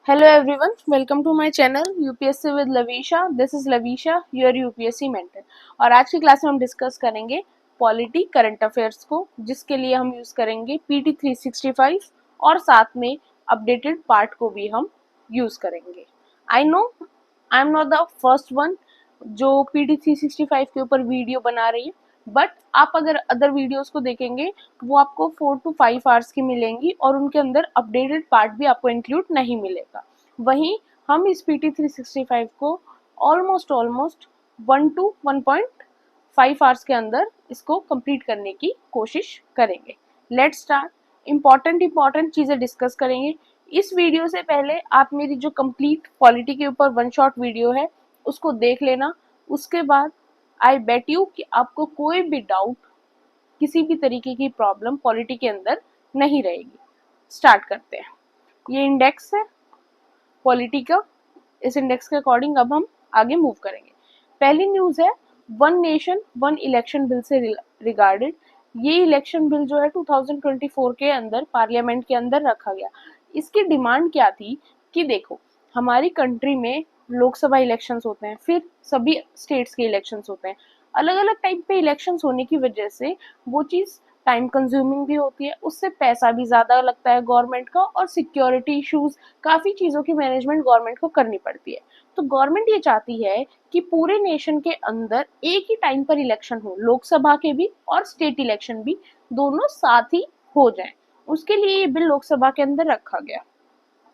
Hello everyone, welcome to my channel UPSC with Lavisha. This is Lavisha, your UPSC mentor. और आज की class में हम discuss करेंगे पॉलिटी करंट अफेयर्स को, जिसके लिए हम यूज करेंगे PT 365 और साथ में अपडेटेड पार्ट को भी हम यूज करेंगे. I know I am not the first one जो PT 365 के ऊपर वीडियो बना रही है, बट आप अगर अदर वीडियोस को देखेंगे वो आपको 4 to 5 आवर्स की मिलेंगी और उनके अंदर अपडेटेड पार्ट भी आपको इंक्लूड नहीं मिलेगा. वहीं हम इस PT 365 को ऑलमोस्ट 1 to 1.5 आवर्स के अंदर इसको कंप्लीट करने की कोशिश करेंगे. Let's start. इम्पॉर्टेंट चीज़ें डिस्कस करेंगे. इस वीडियो से पहले आप मेरी जो कंप्लीट पॉलिटी के ऊपर वन शॉट वीडियो है उसको देख लेना. उसके बाद आई बेट यू कि आपको कोई भी डाउट, किसी भी तरीके की प्रॉब्लम पॉलिटी के अंदर नहीं रहेगी. स्टार्ट करते हैं. ये इंडेक्स है पॉलिटी का. इस इंडेक्स के अकॉर्डिंग अब हम आगे मूव करेंगे. पहली न्यूज है one nation one election bill से रिगार्डेड. ये इलेक्शन बिल जो है 2024 के अंदर पार्लियामेंट के अंदर रखा गया. इसकी डिमांड क्या थी कि देखो, हमारी कंट्री में लोकसभा इलेक्शंस होते हैं, फिर सभी स्टेट्स के इलेक्शंस होते हैं. अलग अलग टाइप पे इलेक्शंस होने की वजह से वो चीज़ टाइम कंज्यूमिंग भी होती है, उससे पैसा भी ज़्यादा लगता है गवर्नमेंट का, और सिक्योरिटी इश्यूज, काफ़ी चीज़ों की मैनेजमेंट गवर्नमेंट को करनी पड़ती है. तो गवर्नमेंट ये चाहती है कि पूरे नेशन के अंदर एक ही टाइम पर इलेक्शन हो, लोकसभा के भी और स्टेट इलेक्शन भी, दोनों साथ ही हो जाएं. उसके लिए ये बिल लोकसभा के अंदर रखा गया,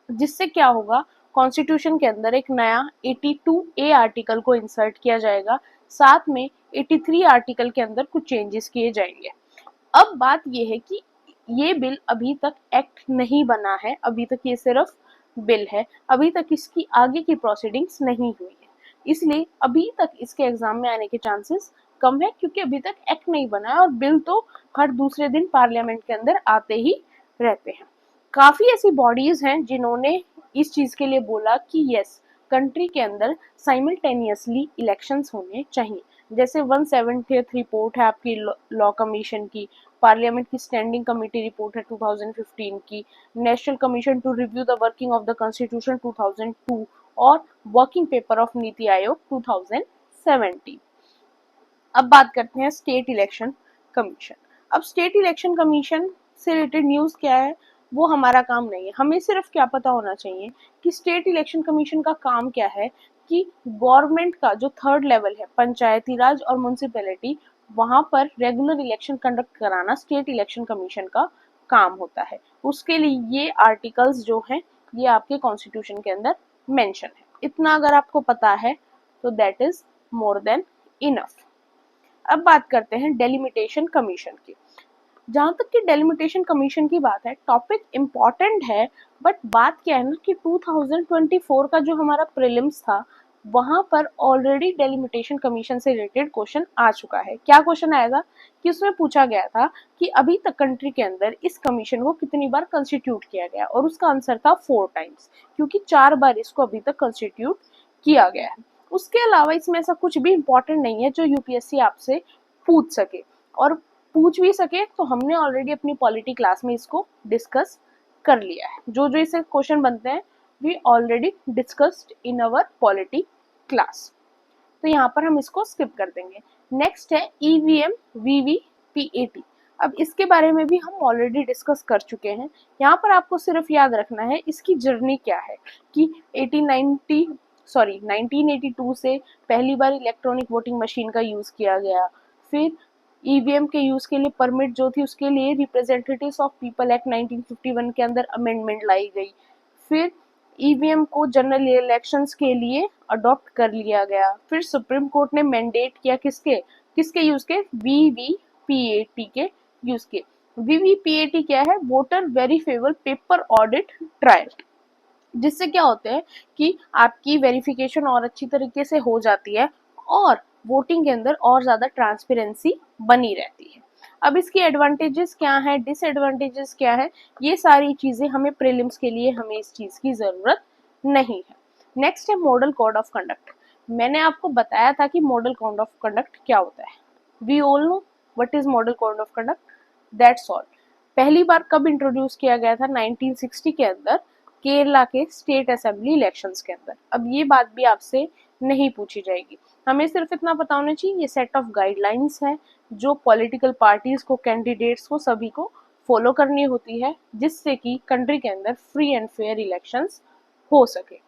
जिससे क्या होगा, कॉन्स्टिट्यूशन के अंदर एक नया 82A आर्टिकल को इंसर्ट किया जाएगा. साथ में 83 आर्टिकल के अंदर कुछ चेंजेस किए जाएंगे. अब बात यह है कि ये बिल अभी तक एक्ट नहीं बना है, अभी तक ये सिर्फ बिल है, अभी तक इसकी आगे की प्रोसीडिंग्स नहीं हुई है. इसलिए अभी तक इसके एग्जाम में आने के चांसेस कम है, क्योंकि अभी तक एक्ट नहीं बना है और बिल तो हर दूसरे दिन पार्लियामेंट के अंदर आते ही रहते हैं. काफी ऐसी बॉडीज हैं जिन्होंने इस चीज के लिए बोला कि यस, कंट्री के अंदर साइमल्टेनियसली इलेक्शंस होने चाहिए. जैसे 170th रिपोर्ट है आपकी लॉ कमीशन की, पार्लियामेंट की स्टैंडिंग कमेटी रिपोर्ट है 2015 की, national commission to review the working of the constitution 2002 और working paper of NITI Aayog 2017. अब बात करते हैं स्टेट इलेक्शन कमीशन. अब स्टेट इलेक्शन कमीशन से रिलेटेड न्यूज क्या है, वो हमारा काम नहीं है. हमें सिर्फ क्या पता होना चाहिए कि स्टेट इलेक्शन कमीशन का काम क्या है, कि गवर्नमेंट का जो थर्ड लेवल है, पंचायती राज और म्युनिसिपैलिटी, वहां पर रेगुलर इलेक्शन कंडक्ट कराना स्टेट इलेक्शन कमीशन का काम होता है. उसके लिए ये आर्टिकल्स जो हैं ये आपके कॉन्स्टिट्यूशन के अंदर मेंशन है. इतना अगर आपको पता है तो that is more than enough. अब बात करते हैं डेलिमिटेशन कमीशन की. जहां तक कि डेलिमिटेशन कमीशन की बात है, टॉपिक इम्पॉर्टेंट है, बट बात क्या है ना कि 2024 का जो हमारा प्रीलिम्स था, वहां पर ऑलरेडी डेलिमिटेशन कमीशन से रिलेटेड क्वेश्चन आ चुका है. क्या क्वेश्चन आएगा कि उसमें पूछा गया था कि अभी तक कंट्री के अंदर इस कमीशन को कितनी बार कंस्टिट्यूट किया गया, और उसका आंसर था 4 टाइम्स, क्योंकि 4 बार इसको अभी तक कंस्टिट्यूट किया गया है. उसके अलावा इसमें ऐसा कुछ भी इम्पोर्टेंट नहीं है जो यूपीएससी आपसे पूछ सके, और पूछ भी सके तो हमने ऑलरेडी अपनी पॉलिटी क्लास में इसको डिस्कस कर लिया है. जो जो इसे क्वेश्चन बनते हैं we already discussed in our polity class, तो यहाँ पर हम इसको स्किप कर देंगे. नेक्स्ट है ईवीएम वीवीपीएटी. अब इसके बारे में भी हम ऑलरेडी डिस्कस कर चुके हैं. यहाँ पर आपको सिर्फ याद रखना है इसकी जर्नी क्या है, कि 1982 से पहली बार इलेक्ट्रॉनिक वोटिंग मशीन का यूज किया गया. फिर ईवीएम के यूज के लिए परमिट जो थी उसके लिए रिप्रेजेंटेटिव्स ऑफ पीपल एक्ट 1951 के अंदर अमेंडमेंट लाई गई. फिर ईवीएम को जनरल इलेक्शंस के लिए अडॉप्ट कर लिया गया. फिर सुप्रीम कोर्ट ने मैंडेट किया किसके किसके यूज के, वीवीपीएटी के यूज के. वीवीपीएटी क्या है, voter verifiable paper audit trial, जिससे क्या होता है कि आपकी वेरिफिकेशन और अच्छी तरीके से हो जाती है और वोटिंग के अंदर और ज्यादा ट्रांसपेरेंसी बनी रहती है. अब इसकी एडवांटेजेस क्या है, डिसएडवांटेजेस क्या है, ये सारी चीजें हमें प्रीलिम्स के लिए हमें इस चीज की जरूरत नहीं है. नेक्स्ट है मॉडल कोड ऑफ कंडक्ट. मैंने आपको बताया था कि मॉडल कोड ऑफ कंडक्ट क्या होता है. We all know what is model code of conduct, that's all. पहली बार कब इंट्रोड्यूस किया गया था, 1960 के अंदर, केरला के स्टेट असेंबली इलेक्शंस के अंदर। अब ये बात भी आपसे नहीं पूछी जाएगी, हमें सिर्फ इतना पता होना चाहिए ये सेट ऑफ गाइडलाइंस है जो पॉलिटिकल पार्टीज को, कैंडिडेट्स को, सभी को फॉलो करनी होती है जिससे कि कंट्री के अंदर फ्री एंड फेयर इलेक्शंस हो सके।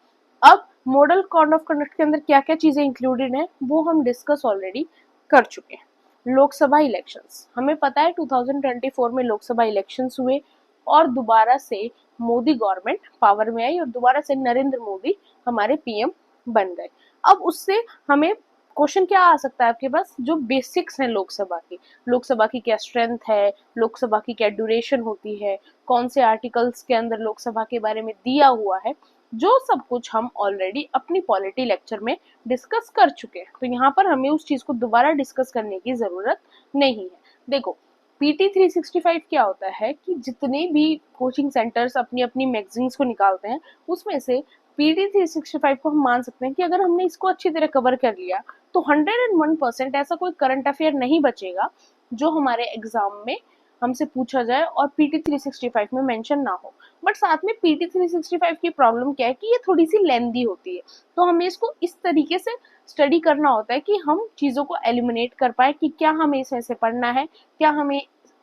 अब मॉडल कोड ऑफ कंडक्ट के अंदर क्या क्या चीजें इंक्लूडेड हैं वो हम डिस्कस ऑलरेडी कर चुके हैं। लोकसभा इलेक्शंस, हमें पता है 2024 में लोकसभा इलेक्शंस हुए और दोबारा से मोदी गवर्नमेंट पावर में आई और दोबारा से नरेंद्र मोदी हमारे पीएम बन गए। अब उससे हमें क्वेश्चन क्या आ सकता है आपके पास, जो बेसिक्स हैं लोकसभा की क्या स्ट्रेंथ है, लोकसभा की क्या ड्यूरेशन होती है, कौन से आर्टिकल्स के अंदर लोकसभा के बारे में दिया हुआ है, जो सब कुछ हम ऑलरेडी अपनी पॉलिटी लेक्चर में डिस्कस कर चुके हैं। तो यहाँ पर हमें उस चीज को दोबारा डिस्कस करने की जरूरत नहीं है। देखो PT 365 क्या होता है कि जितने भी कोचिंग सेंटर्स अपनी अपनी मैगजीन्स को निकालते हैं उसमें से PT 365 को हम मान सकते हैं कि अगर हमने इसको अच्छी तरह कवर कर लिया तो 101% ऐसा कोई करंट अफेयर नहीं बचेगा जो हमारे एग्जाम में हमसे पूछा जाए और PT 365 में मेंशन ना हो। बट साथ में PT 365 की प्रॉब्लम क्या है कि ये थोड़ी सी लेंदी होती है, तो हमें इसको इस तरीके से स्टडी करना होता है कि हम चीज़ों को एलिमिनेट कर पाए कि क्या हमें इसमें से पढ़ना है, क्या हमें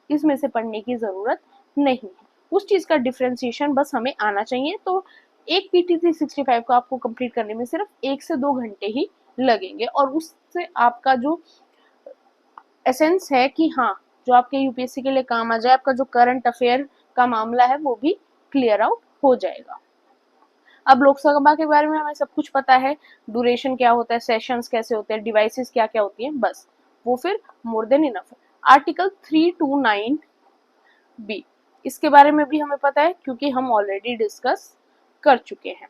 इसमें से पढ़ने की ज़रूरत नहीं है। उस चीज़ का डिफ्रेंसिएशन बस हमें आना चाहिए। तो एक PT 365 को आपको कंप्लीट करने में सिर्फ 1 से 2 घंटे ही लगेंगे और उससे आपका जो एसेंस है कि हाँ जो आपके यूपीएससी के लिए काम आ जाए, आपका जो करंट अफेयर का मामला है वो भी क्लियर आउट हो जाएगा। अब लोकसभा के बारे में हमें सब कुछ पता है, ड्यूरेशन क्या होता है, सेशंस कैसे होते हैं, डिवाइसेस क्या क्या होती हैं, बस वो फिर मोर देन इनफ है। आर्टिकल 329 बी, इसके बारे में भी हमें पता है क्योंकि हम ऑलरेडी डिस्कस कर चुके हैं।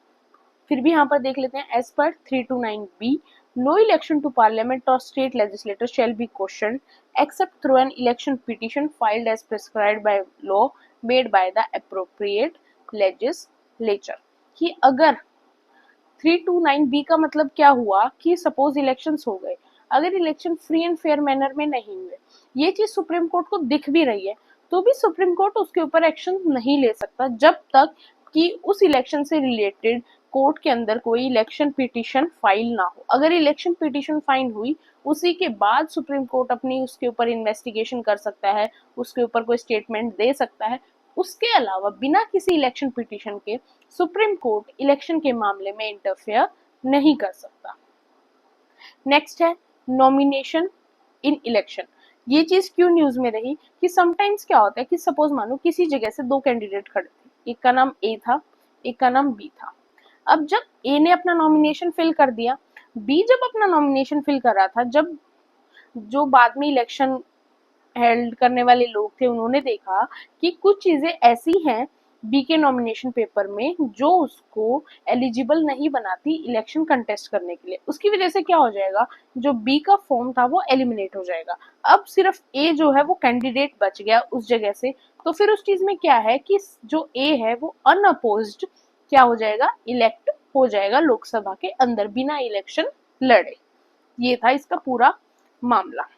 फिर भी यहाँ पर देख लेते हैं, as per 329 B, no election to parliament और state legislator shall be question except through an election petition filed as prescribed by law made by the appropriate legislature. कि अगर 329 बी का मतलब क्या हुआ कि सपोज इलेक्शंस हो गए, अगर election free and fair manner में नहीं हुए, ये चीज सुप्रीम कोर्ट को दिख भी रही है, तो भी सुप्रीम कोर्ट उसके ऊपर एक्शन नहीं ले सकता जब तक कि उस इलेक्शन से रिलेटेड कोर्ट के अंदर कोई इलेक्शन पिटीशन फाइल ना हो। अगर इलेक्शन पिटीशन फाइल हुई उसी के बाद सुप्रीम कोर्ट अपनी उसके ऊपर इन्वेस्टिगेशन कर सकता है, उसके ऊपर कोई स्टेटमेंट दे सकता है। उसके अलावा बिना किसी इलेक्शन पिटीशन के सुप्रीम कोर्ट इलेक्शन के मामले में इंटरफेयर नहीं कर सकता। नेक्स्ट है नॉमिनेशन इन इलेक्शन। ये चीज क्यों न्यूज में रही कि समटाइम्स क्या होता है कि सपोज मानो किसी जगह से दो कैंडिडेट खड़े थे, एक का नाम ए था, एक का नाम बी था। अब जब ए ने अपना नॉमिनेशन फिल कर दिया, बी जब अपना नॉमिनेशन फिल कर रहा था, जब जो बाद में इलेक्शन हेल्ड करने वाले लोग थे उन्होंने देखा कि कुछ चीजें ऐसी हैं बी के नॉमिनेशन पेपर में जो उसको एलिजिबल नहीं बनाती इलेक्शन कंटेस्ट करने के लिए, उसकी वजह से क्या हो जाएगा, जो बी का फॉर्म था वो एलिमिनेट हो जाएगा। अब सिर्फ ए जो है वो कैंडिडेट बच गया उस जगह से। तो फिर उस चीज में क्या है कि जो ए है वो अनअपोज्ड क्या हो जाएगा, इलेक्ट हो जाएगा लोकसभा के अंदर बिना इलेक्शन लड़े। ये था इसका पूरा मामला।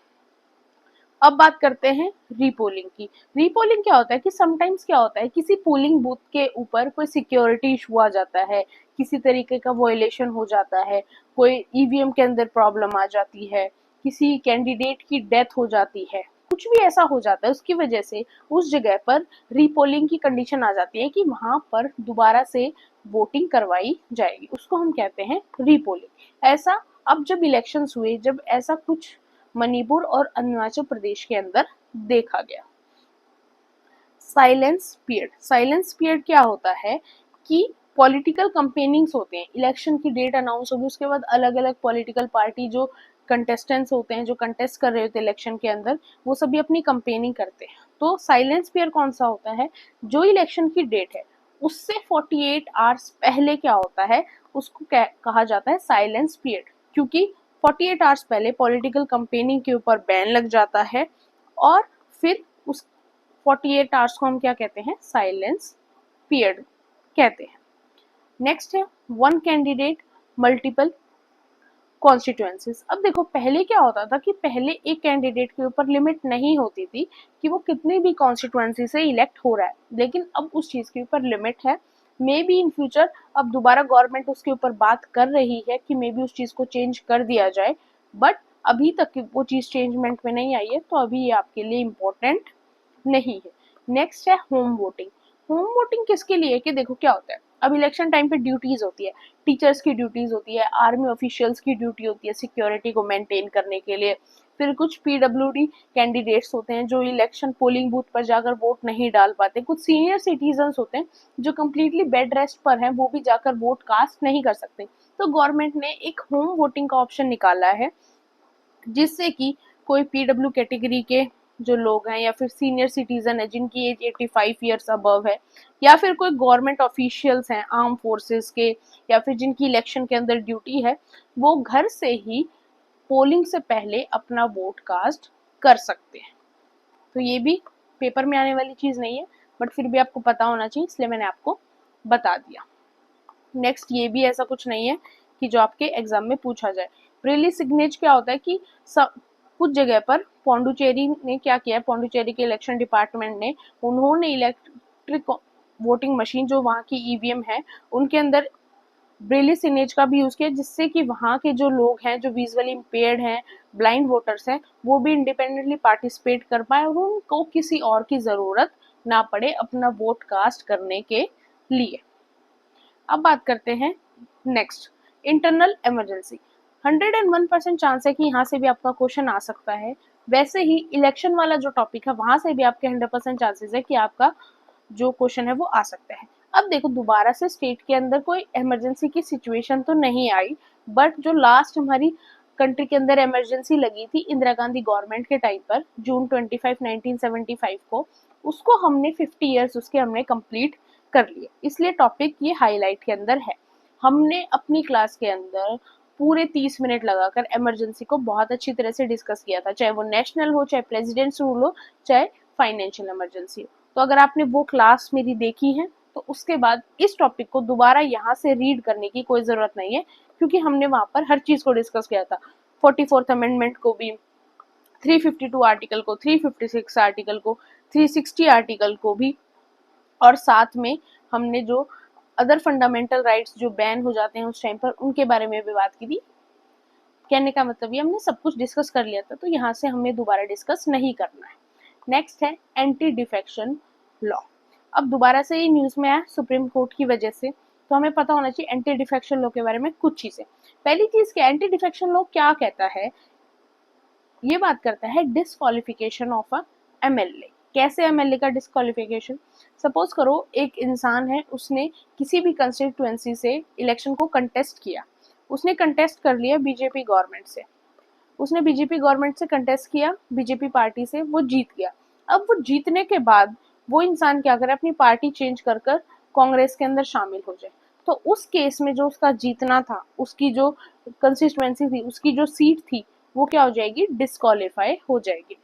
अब बात करते हैं रीपोलिंग की। रीपोलिंग क्या होता है कि समटाइम्स क्या होता है किसी पोलिंग बूथ के ऊपर कोई सिक्योरिटी इशू आ जाता है, किसी तरीके का वॉयलेशन हो जाता है, कोई ईवीएम के अंदर प्रॉब्लम आ जाती है, किसी कैंडिडेट की डेथ हो जाती है, कुछ भी ऐसा हो जाता है उसकी वजह से उस जगह पर रीपोलिंग की कंडीशन आ जाती है कि वहां पर दोबारा से वोटिंग करवाई जाएगी, उसको हम कहते हैं रीपोलिंग। ऐसा अब जब इलेक्शंस हुए, जब ऐसा कुछ मणिपुर और अरुणाचल प्रदेश के अंदर देखा गया। साइलेंस पीरियड, साइलेंस पीरियड क्या होता है कि पॉलिटिकल कंपेनिंग्स होते हैं, इलेक्शन की डेट अनाउंस होगी उसके बाद अलग अलग पॉलिटिकल पार्टी जो कंटेस्टेंट्स होते हैं, जो कंटेस्ट कर रहे होते हैं इलेक्शन के अंदर, वो सभी अपनी कंपेनिंग करते हैं। तो साइलेंस पीरियड कौन सा होता है, जो इलेक्शन की डेट है उससे 48 आवर्स पहले क्या होता है उसको कहा जाता है साइलेंस पीरियड, क्योंकि 48 आवर्स पहले पॉलिटिकल कंपेनिंग के ऊपर बैन लग जाता है और फिर उस 48 आवर्स को हम क्या कहते हैं, साइलेंस पीरियड कहते हैं। नेक्स्ट है वन कैंडिडेट मल्टीपल कॉन्स्टिट्यूएंसीज। अब देखो पहले क्या होता था कि पहले एक कैंडिडेट के ऊपर लिमिट नहीं होती थी कि वो कितनी भी कॉन्स्टिट्यूएंसी से इलेक्ट हो रहा है, लेकिन अब उस चीज के ऊपर लिमिट है। मे बी इन फ्यूचर अब दोबारा गवर्नमेंट उसके ऊपर बात कर रही है कि मे बी उस चीज़ को चेंज कर दिया जाए, बट अभी तक वो चीज़ चेंजमेंट में नहीं आई है, तो अभी ये आपके लिए इम्पोर्टेंट नहीं है। नेक्स्ट है होम वोटिंग। होम वोटिंग किसके लिए है कि देखो क्या होता है, अब इलेक्शन टाइम पे ड्यूटीज होती है, टीचर्स की ड्यूटीज होती है, आर्मी ऑफिशियल्स की ड्यूटी होती है सिक्योरिटी को मेंटेन करने के लिए, फिर कुछ पीडब्ल्यूडी कैंडिडेट्स होते हैं जो इलेक्शन पोलिंग बूथ पर जाकर वोट नहीं डाल पाते, कुछ सीनियर सिटीजन्स होते हैं जो कम्प्लीटली बेड रेस्ट पर हैं, वो भी जाकर वोट कास्ट नहीं कर सकते। तो गवर्नमेंट ने एक होम वोटिंग का ऑप्शन निकाला है, जिससे कि कोई पीडब्ल्यू कैटेगरी के जो लोग हैं या फिर सीनियर सिटीजन है जिनकी एज 85 ईयर्स अबव है, या फिर कोई गवर्नमेंट ऑफिशियल्स हैं आर्म फोर्सेस के, या फिर जिनकी इलेक्शन के अंदर ड्यूटी है, वो घर से ही पोलिंग से पहले अपना वोट कास्ट कर सकते हैं। तो ये भी पेपर में आने वाली चीज़ नहीं है, बट फिर भी आपको पता होना चाहिए, इसलिए मैंने आपको बता दिया। नेक्स्ट ये भी ऐसा कुछ नहीं है कि जो आपके एग्जाम में पूछा जाए। ब्रेली सिग्नेच क्या होता है कि कुछ जगह पर पौंडुचेरी ने क्या किया है, पौंडुचेरी के इलेक्शन डिपार्टमेंट ने, उन्होंने इलेक्ट्रिक वोटिंग मशीन जो वहाँ की ईवीएम है उनके अंदर ब्रेली सिग्नेच का भी यूज किया, जिससे कि वहाँ के जो लोग हैं जो विजुअली इम्पेयर्ड हैं, ब्लाइंड वोटर्स हैं, वो भी इंडिपेंडेंटली पार्टिसिपेट कर पाए और उनको किसी और की जरूरत ना पड़े अपना वोट कास्ट करने के लिए। अब बात करते हैं नेक्स्ट, इंटरनल इमरजेंसी। 101% चांस है कि यहाँ से भी आपका क्वेश्चन आ सकता है। वैसे ही इलेक्शन वाला जो टॉपिक है वहां से भी आपके 100% चांसेस है कि आपका जो क्वेश्चन है वो आ सकता है। अब देखो दोबारा से स्टेट के अंदर कोई इमरजेंसी की सिचुएशन तो नहीं आई, बट जो लास्ट हमारी कंट्री के अंदर इमरजेंसी लगी थी इंदिरा गांधी गवर्नमेंट के टाइम पर जून 25 1975 को, उसको हमने 50 ईयर्स उसके हमने कंप्लीट कर लिए, इसलिए टॉपिक ये हाईलाइट के अंदर है। हमने अपनी क्लास के अंदर पूरे 30 मिनट लगाकर इमरजेंसी को बहुत अच्छी तरह से डिस्कस किया था, चाहे वो नेशनल हो, चाहे प्रेसिडेंट्स रूल हो, चाहे फाइनेंशियल इमरजेंसी हो। तो अगर आपने वो क्लास मेरी देखी है तो उसके बाद इस टॉपिक को दोबारा यहाँ से रीड करने की कोई जरूरत नहीं है, क्योंकि हमने वहां पर हर चीज को डिस्कस किया था। 44th अमेंडमेंट को भी, 352 आर्टिकल को, 356 आर्टिकल को, 360 आर्टिकल को भी, और साथ में हमने जो अदर फंडामेंटल राइट्स जो बैन हो जाते हैं उस टाइम पर उनके बारे में भी बात की थी। कहने का मतलब ये हमने सब कुछ डिस्कस कर लिया था, तो यहाँ से हमें दोबारा डिस्कस नहीं करना है। नेक्स्ट है एंटी डिफेक्शन लॉ। अब दोबारा से ये न्यूज में आया सुप्रीम कोर्ट की वजह से, तो हमें पता होना चाहिए एंटी डिफेक्शन लॉ के बारे में कुछ चीजें। पहली चीज क्या, एंटी डिफेक्शन लॉ क्या कहता है, ये बात करता है डिस्क्वालिफिकेशन ऑफ अ एमएलए। कैसे एमएलए का डिस्क्वालिफिकेशन, सपोज करो एक इंसान है, उसने किसी भी कंस्टिट्यूएंसी से इलेक्शन को कंटेस्ट किया, उसने कंटेस्ट कर लिया बीजेपी गवर्नमेंट से, उसने बीजेपी गवर्नमेंट से कंटेस्ट किया, बीजेपी पार्टी से वो जीत गया। अब वो जीतने के बाद वो इंसान क्या करे, अपनी पार्टी चेंज कर कर कांग्रेस के अंदर शामिल हो जाए, तो उस केस में जो उसका जीतना था, उसकी जो कंस्टिट्यूएंसी थी, उसकी जो सीट थी, वो क्या हो जाएगी, डिस्क्वालीफाई हो जाएगी।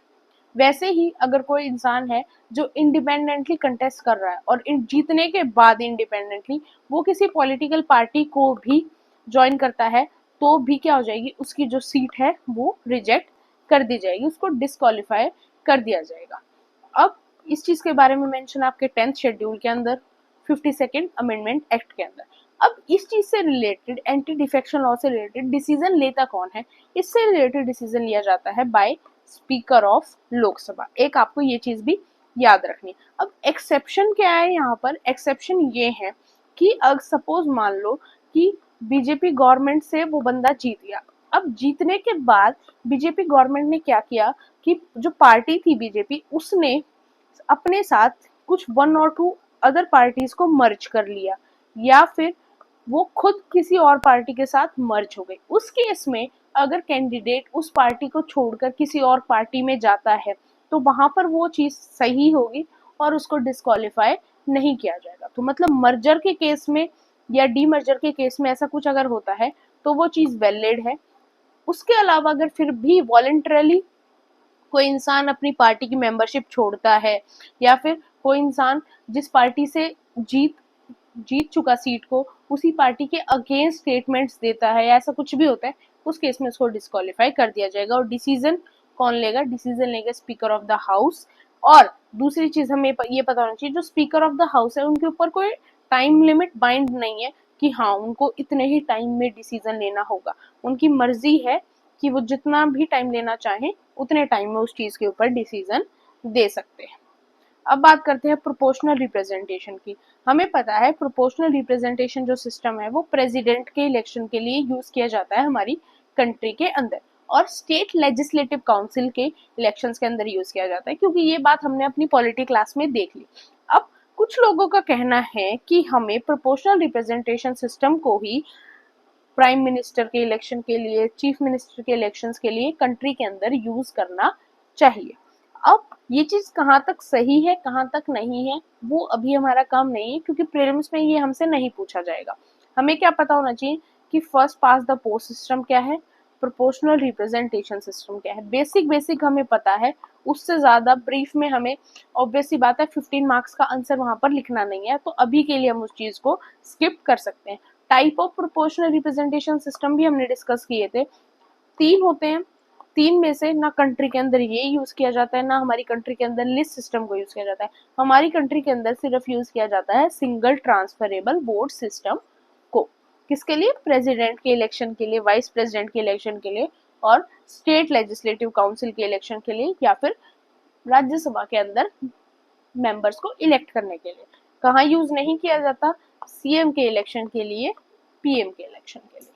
वैसे ही अगर कोई इंसान है जो इंडिपेंडेंटली कंटेस्ट कर रहा है और जीतने के बाद इंडिपेंडेंटली वो किसी पॉलिटिकल पार्टी को भी ज्वाइन करता है, तो भी क्या हो जाएगी, उसकी जो सीट है वो रिजेक्ट कर दी जाएगी, उसको डिस्क्वालीफाई कर दिया जाएगा। अब इस चीज के बारे में मेंशन आपके 10th शेड्यूल के अंदर, 52nd अमेंडमेंट एक्ट के अंदर। अब इस चीज से रिलेटेड, एंटी डिफेक्शन लॉ से रिलेटेड डिसीजन लेता कौन है, इससे रिलेटेड डिसीजन लिया जाता है बाय स्पीकर ऑफ लोकसभा। एक आपको ये चीज भी याद रखनी। अब एक्सेप्शन क्या है यहाँ पर, एक्सेप्शन ये है कि अगर सपोज मान लो कि बीजेपी गवर्नमेंट से वो बंदा जीत गया, अब जीतने के बाद बीजेपी गवर्नमेंट ने क्या किया कि जो पार्टी थी बीजेपी, उसने अपने साथ कुछ 1 और 2 अदर पार्टीज को मर्ज कर लिया, या फिर वो खुद किसी और पार्टी के साथ मर्ज हो गई। उस केस में अगर कैंडिडेट उस पार्टी को छोड़कर किसी और पार्टी में जाता है, तो वहां पर वो चीज सही होगी और उसको डिस्क्वालीफाई नहीं किया जाएगा। तो मतलब मर्जर के केस में या डीमर्जर के केस में ऐसा कुछ अगर होता है तो वो चीज वैलिड है। उसके अलावा अगर फिर भी वॉलंटरली कोई इंसान अपनी पार्टी की मेंबरशिप छोड़ता है, या फिर कोई इंसान जिस पार्टी से जीत चुका सीट को, उसी पार्टी के अगेंस्ट स्टेटमेंट्स देता है या ऐसा कुछ भी होता है, उस केस में उसको डिस्क्वालीफाई कर दिया जाएगा। और डिसीजन कौन लेगा, डिसीजन लेगा स्पीकर ऑफ द हाउस। और दूसरी चीज हमें ये पता होना चाहिए, जो स्पीकर ऑफ द हाउस है उनके ऊपर कोई टाइम लिमिट बाइंड नहीं है कि हाँ उनको इतने ही टाइम में डिसीजन लेना होगा। उनकी मर्जी है कि वो जितना भी टाइम लेना चाहें उतने टाइम में उस चीज के ऊपर डिसीजन दे सकते हैं। अब बात करते हैं प्रोपोर्शनल रिप्रेजेंटेशन की। हमें पता है प्रोपोर्शनल रिप्रेजेंटेशन जो सिस्टम है वो प्रेसिडेंट के इलेक्शन के लिए यूज किया जाता है हमारी कंट्री के अंदर, और स्टेट लेजिस्लेटिव काउंसिल के इलेक्शंस के अंदर यूज किया जाता है, क्योंकि ये बात हमने अपनी पॉलिटी क्लास में देख ली। अब कुछ लोगों का कहना है कि हमें प्रोपोर्शनल रिप्रेजेंटेशन सिस्टम को ही प्राइम मिनिस्टर के इलेक्शन के लिए, चीफ मिनिस्टर के इलेक्शंस के लिए कंट्री के अंदर यूज करना चाहिए। अब ये चीज कहाँ तक सही है कहाँ तक नहीं है वो अभी हमारा काम नहीं है, क्योंकि प्रीलिम्स में ये हमसे नहीं पूछा जाएगा। हमें क्या पता होना चाहिए कि first pass the post system क्या है, प्रोपोर्शनल रिप्रेजेंटेशन सिस्टम क्या है, बेसिक बेसिक हमें पता है। उससे ज्यादा ब्रीफ में हमें ऑब्वियस सी बात है 15 मार्क्स का आंसर वहां पर लिखना नहीं है, तो अभी के लिए हम उस चीज को स्किप कर सकते हैं। Type of proportional representation system भी हमने डिस्कस किए थे, 3 होते हैं। 3 में से ना कंट्री के अंदर ये यूज किया जाता है, ना हमारी कंट्री के अंदर लिस्ट सिस्टम को यूज किया जाता है। हमारी कंट्री के अंदर सिर्फ यूज किया जाता है सिंगल ट्रांसफरेबल वोट सिस्टम को। किसके लिए? प्रेसिडेंट के इलेक्शन के लिए, वाइस प्रेसिडेंट के इलेक्शन के लिए, और स्टेट लेजिस्लेटिव काउंसिल के इलेक्शन के लिए, या फिर राज्यसभा के अंदर मेंबर्स को इलेक्ट करने के लिए। कहाँ यूज नहीं किया जाता? सीएम के इलेक्शन के लिए, पीएम के इलेक्शन के लिए।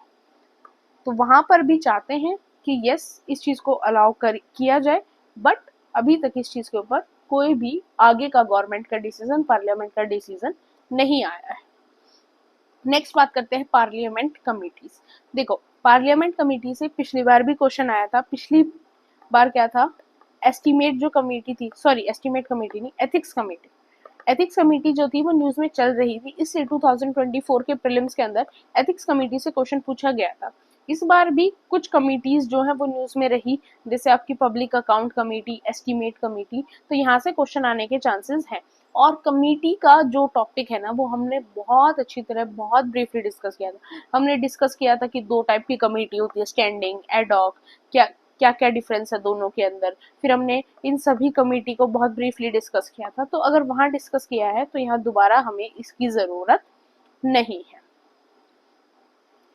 तो वहां पर भी चाहते हैं कि यस इस चीज को अलाउ कर किया जाए, बट अभी तक इस चीज के ऊपर कोई भी आगे का गवर्नमेंट का डिसीजन, पार्लियामेंट का डिसीजन नहीं आया है। नेक्स्ट बात करते हैं पार्लियामेंट कमिटीज। देखो पार्लियामेंट कमेटी से पिछली बार भी क्वेश्चन आया था। पिछली बार क्या था? एस्टीमेट जो कमेटी थी, सॉरी एस्टीमेट कमेटी नहीं, एथिक्स कमेटी। एथिक्स कमेटी जो थी वो न्यूज में चल रही थी। इस 2024 के प्रीलिम्स के अंदर एथिक्स कमेटी से क्वेश्चन पूछा गया था। इस बार भी कुछ कमिटीज जो है वो न्यूज में रही, जैसे आपकी public account committee, estimate committee, तो यहाँ से क्वेश्चन आने के चांसेस हैं। और कमेटी का जो टॉपिक है ना वो हमने बहुत अच्छी तरह, बहुत ब्रीफली डिस्कस किया था। हमने डिस्कस किया था कि 2 टाइप की कमेटी होती है, स्टैंडिंग, एडॉक, क्या क्या क्या डिफरेंस है दोनों के अंदर। फिर हमने इन सभी कमेटी को बहुत ब्रीफली डिस्कस किया था, तो अगर वहां डिस्कस किया है तो यहाँ दोबारा हमें इसकी जरूरत नहीं है।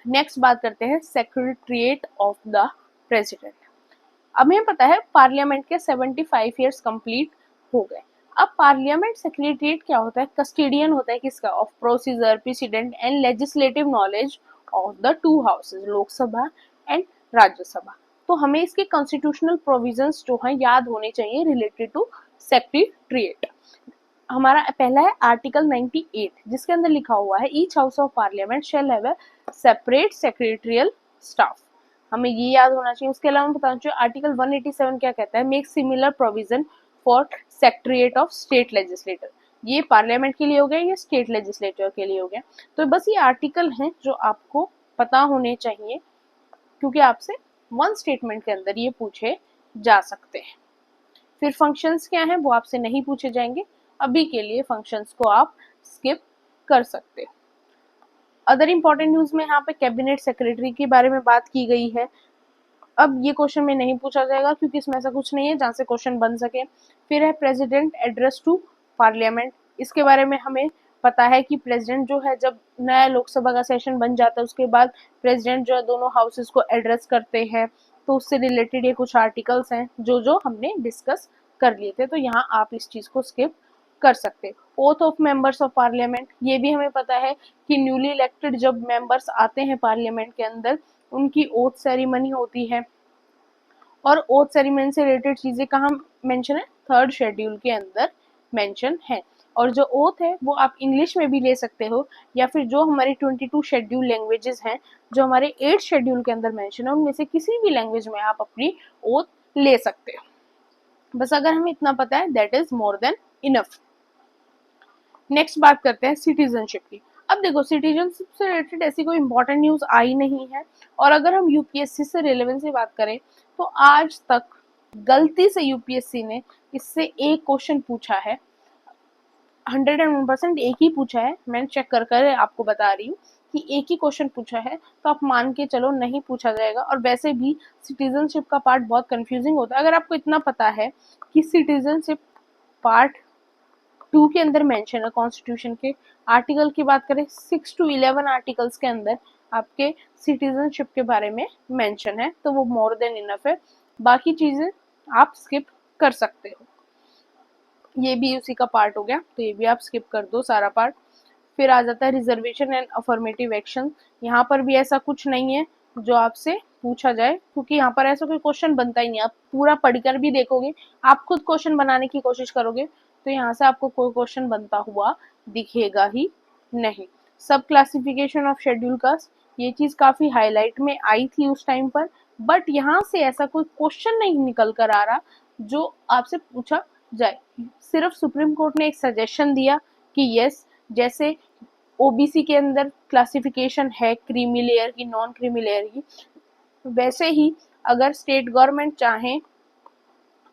नेक्स्ट बात करते हैं सेक्रेटरिएट ऑफ द प्रेसिडेंट। अब हमें पता है पार्लियामेंट के 75 ईयर्स कंप्लीट हो गए। अब पार्लियामेंट सेक्रेटरिएट क्या होता है? कस्टोडियन होता है किसका? Of procedure, president and legislative knowledge of the 2 houses, Lok Sabha and Rajya Sabha. तो हमें इसके कॉन्स्टिट्यूशनल प्रोविजंस जो है याद होने चाहिए रिलेटेड टू सेक्रेटरिएट। हमारा पहला है आर्टिकल 98, जिसके अंदर लिखा हुआ है each house of parliament shall have a separate secretarial staff. हमें ये याद होना चाहिए। उसके अलावा बताना चाहिए आर्टिकल 187 क्या कहता है? Make similar provision for secretariat of state legislator. ये पार्लियामेंट के लिए हो गया, ये स्टेट लेजिस्लेटर के लिए हो गया। तो बस ये आर्टिकल हैं जो आपको पता होने चाहिए, क्योंकि आपसे वन स्टेटमेंट के अंदर ये पूछे जा सकते हैं। फिर फंक्शंस क्या हैं वो आपसे नहीं पूछे जाएंगे, अभी के लिए फंक्शंस को आप स्किप कर सकते। अदर इंपॉर्टेंट न्यूज में यहाँ पे कैबिनेट सेक्रेटरी के बारे में बात की गई है। अब ये क्वेश्चन में नहीं पूछा जाएगा क्योंकि इसमें ऐसा कुछ नहीं है जहाँ से क्वेश्चन बन सके। फिर है प्रेसिडेंट एड्रेस टू पार्लियामेंट। इसके बारे में हमें पता है कि प्रेसिडेंट जो है जब नया लोकसभा का सेशन बन जाता है उसके बाद प्रेसिडेंट जो है दोनों हाउसेस को एड्रेस करते हैं, तो उससे रिलेटेड ये कुछ आर्टिकल्स हैं जो जो हमने डिस्कस कर लिए थे, तो यहाँ आप इस चीज को स्किप कर सकते। Oath of members of parliament, ये भी हमें पता है कि न्यूली इलेक्टेड जब मेंबर्स आते हैं पार्लियामेंट के अंदर उनकी ओथ सेरेमनी होती है, और ओथ सेरेमनी से रिलेटेड चीजें कहाँ मेंशन है? 3rd शेड्यूल के अंदर मेंशन है। और जो ओथ है वो आप इंग्लिश में भी ले सकते हो, या फिर जो हमारी 22 शेड्यूल लैंग्वेजेस हैं जो हमारे 8 शेड्यूल के अंदर मेंशन है उनमें से किसी भी लैंग्वेज में आप अपनी ओथ ले सकते हो। बस अगर हमें इतना पता है that is more than enough. Next बात करते हैं सिटीजनशिप की। अब देखो सिटीजनशिप से रिलेटेड ऐसी कोई इंपॉर्टेंट न्यूज आई नहीं है, और अगर हम यूपीएससी से रिलेवेंस से बात करें तो आज तक गलती से यूपीएससी ने इससे एक क्वेश्चन पूछा है, 101% एक ही पूछा है। मैं चेक कर कर आपको बता रही हूँ कि एक ही क्वेश्चन पूछा है, तो आप मान के चलो नहीं पूछा जाएगा। और वैसे भी सिटीजनशिप का पार्ट बहुत कंफ्यूजिंग होता है। अगर आपको इतना पता है कि सिटीजनशिप पार्ट 2 के अंदर मेंशन है कॉन्स्टिट्यूशन के। आर्टिकल की बात करें 6 to 11 आर्टिकल्स के अंदर आपके सिटीजनशिप के बारे में मेंशन है, तो वो मोर देन इनफ है। बाकी चीजें आप स्किप कर सकते हो। ये भी उसी का पार्ट हो गया, तो ये भी आप स्किप कर दो सारा पार्ट। फिर आ जाता है रिजर्वेशन एंड अफर्मेटिव एक्शन। यहाँ पर भी ऐसा कुछ नहीं है जो आपसे पूछा जाए, क्योंकि यहाँ पर ऐसा कोई क्वेश्चन बनता ही नहीं। आप पूरा पढ़कर भी देखोगे, आप खुद क्वेश्चन बनाने की कोशिश करोगे, तो यहाँ से आपको कोई क्वेश्चन बनता हुआ दिखेगा ही नहीं। सब क्लासिफिकेशन ऑफ शेड्यूल कास्ट, ये चीज काफी हाईलाइट में आई थी उस टाइम पर, बट यहाँ से ऐसा कोई क्वेश्चन नहीं निकल कर आ रहा जो आपसे पूछा जाए। सिर्फ सुप्रीम कोर्ट ने एक सजेशन दिया कि यस, जैसे ओबीसी के अंदर क्लासिफिकेशन है क्रीमी लेयर की, नॉन क्रीमी लेयर की, वैसे ही अगर स्टेट गवर्नमेंट चाहे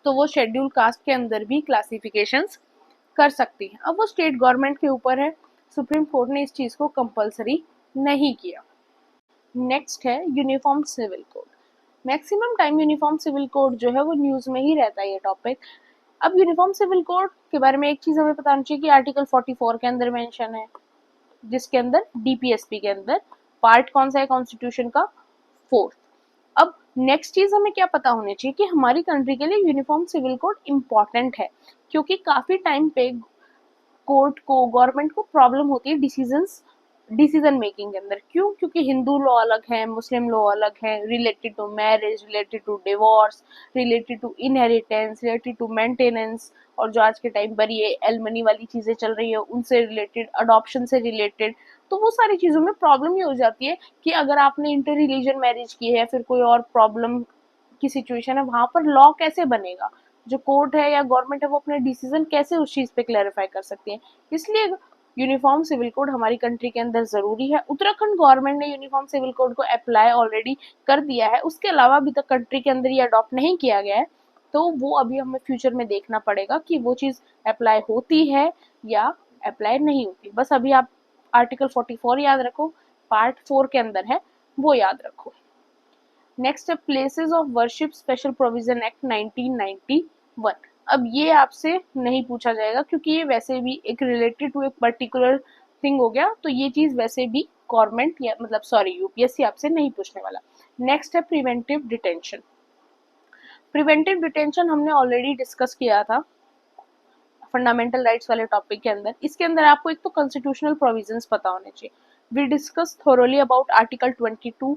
तो वो शेड्यूल कास्ट के अंदर भी क्लासिफिकेशंस कर सकती है। अब वो स्टेट गवर्नमेंट के ऊपर है, सुप्रीम कोर्ट ने इस चीज को कंपलसरी नहीं किया। नेक्स्ट है uniform civil code. Maximum time uniform civil code जो है वो न्यूज में ही रहता है ये टॉपिक। अब यूनिफॉर्म सिविल कोड के बारे में एक चीज हमें पता होनी चाहिए कि आर्टिकल 44 के अंदर मेंशन है, जिसके अंदर डीपीएसपी के अंदर पार्ट कौन सा है कॉन्स्टिट्यूशन का, 4th। अब नेक्स्ट चीज हमें क्या पता होनी चाहिए कि हमारी कंट्री के लिए यूनिफॉर्म सिविल कोड इम्पॉर्टेंट है, क्योंकि काफी टाइम पे कोर्ट को, गवर्नमेंट को प्रॉब्लम होती है डिसीजन मेकिंग के अंदर। क्यों? क्योंकि हिंदू लॉ अलग है, मुस्लिम लॉ अलग है, related to marriage, related to divorce, related to inheritance, related to maintenance, और जो आज के टाइम पर ये एलमनी वाली चीजें चल रही है उनसे रिलेटेड, अडॉप्शन से रिलेटेड। तो वो सारी चीजों में प्रॉब्लम ये हो जाती है कि अगर आपने इंटर रिलीजन मैरिज की है, फिर कोई और प्रॉब्लम की सिचुएशन है, वहां पर लॉ कैसे बनेगा? जो कोर्ट है या गवर्नमेंट है वो अपने डिसीजन कैसे उस चीज पे क्लैरिफाई कर सकती है? इसलिए यूनिफॉर्म सिविल कोड हमारी कंट्री के अंदर जरूरी है। उत्तराखंड गवर्नमेंट ने यूनिफॉर्म सिविल कोड को अप्लाई ऑलरेडी कर दिया है, उसके अलावा अभी तक कंट्री के अंदर ये अडॉप्ट नहीं किया गया है, तो वो अभी हमें फ्यूचर में देखना पड़ेगा कि वो चीज अप्लाई होती है या अप्लाई नहीं होती। बस अभी आप आर्टिकल 44 याद रखो, पार्ट 4 के अंदर है, वो याद रखो। नेक्स्ट है places of worship special provision act 1991। अब ये आपसे नहीं पूछा जाएगा, क्योंकि ये वैसे भी एक रिलेटेड टू एक पर्टिकुलर थिंग हो गया, तो ये चीज वैसे भी गवर्नमेंट या मतलब सॉरी यूपीएससी आपसे नहीं पूछने वाला। नेक्स्ट है प्रिवेंटिव डिटेंशन। प्रिवेंटिव डिटेंशन हमने ऑलरेडी डिस्कस किया था फंडामेंटल राइट्स वाले टॉपिक के अंदर। इसके अंदर आपको एक तो कॉन्स्टिट्यूशनल प्रोविजंस पता होने चाहिए। We discuss thoroughly about article 22,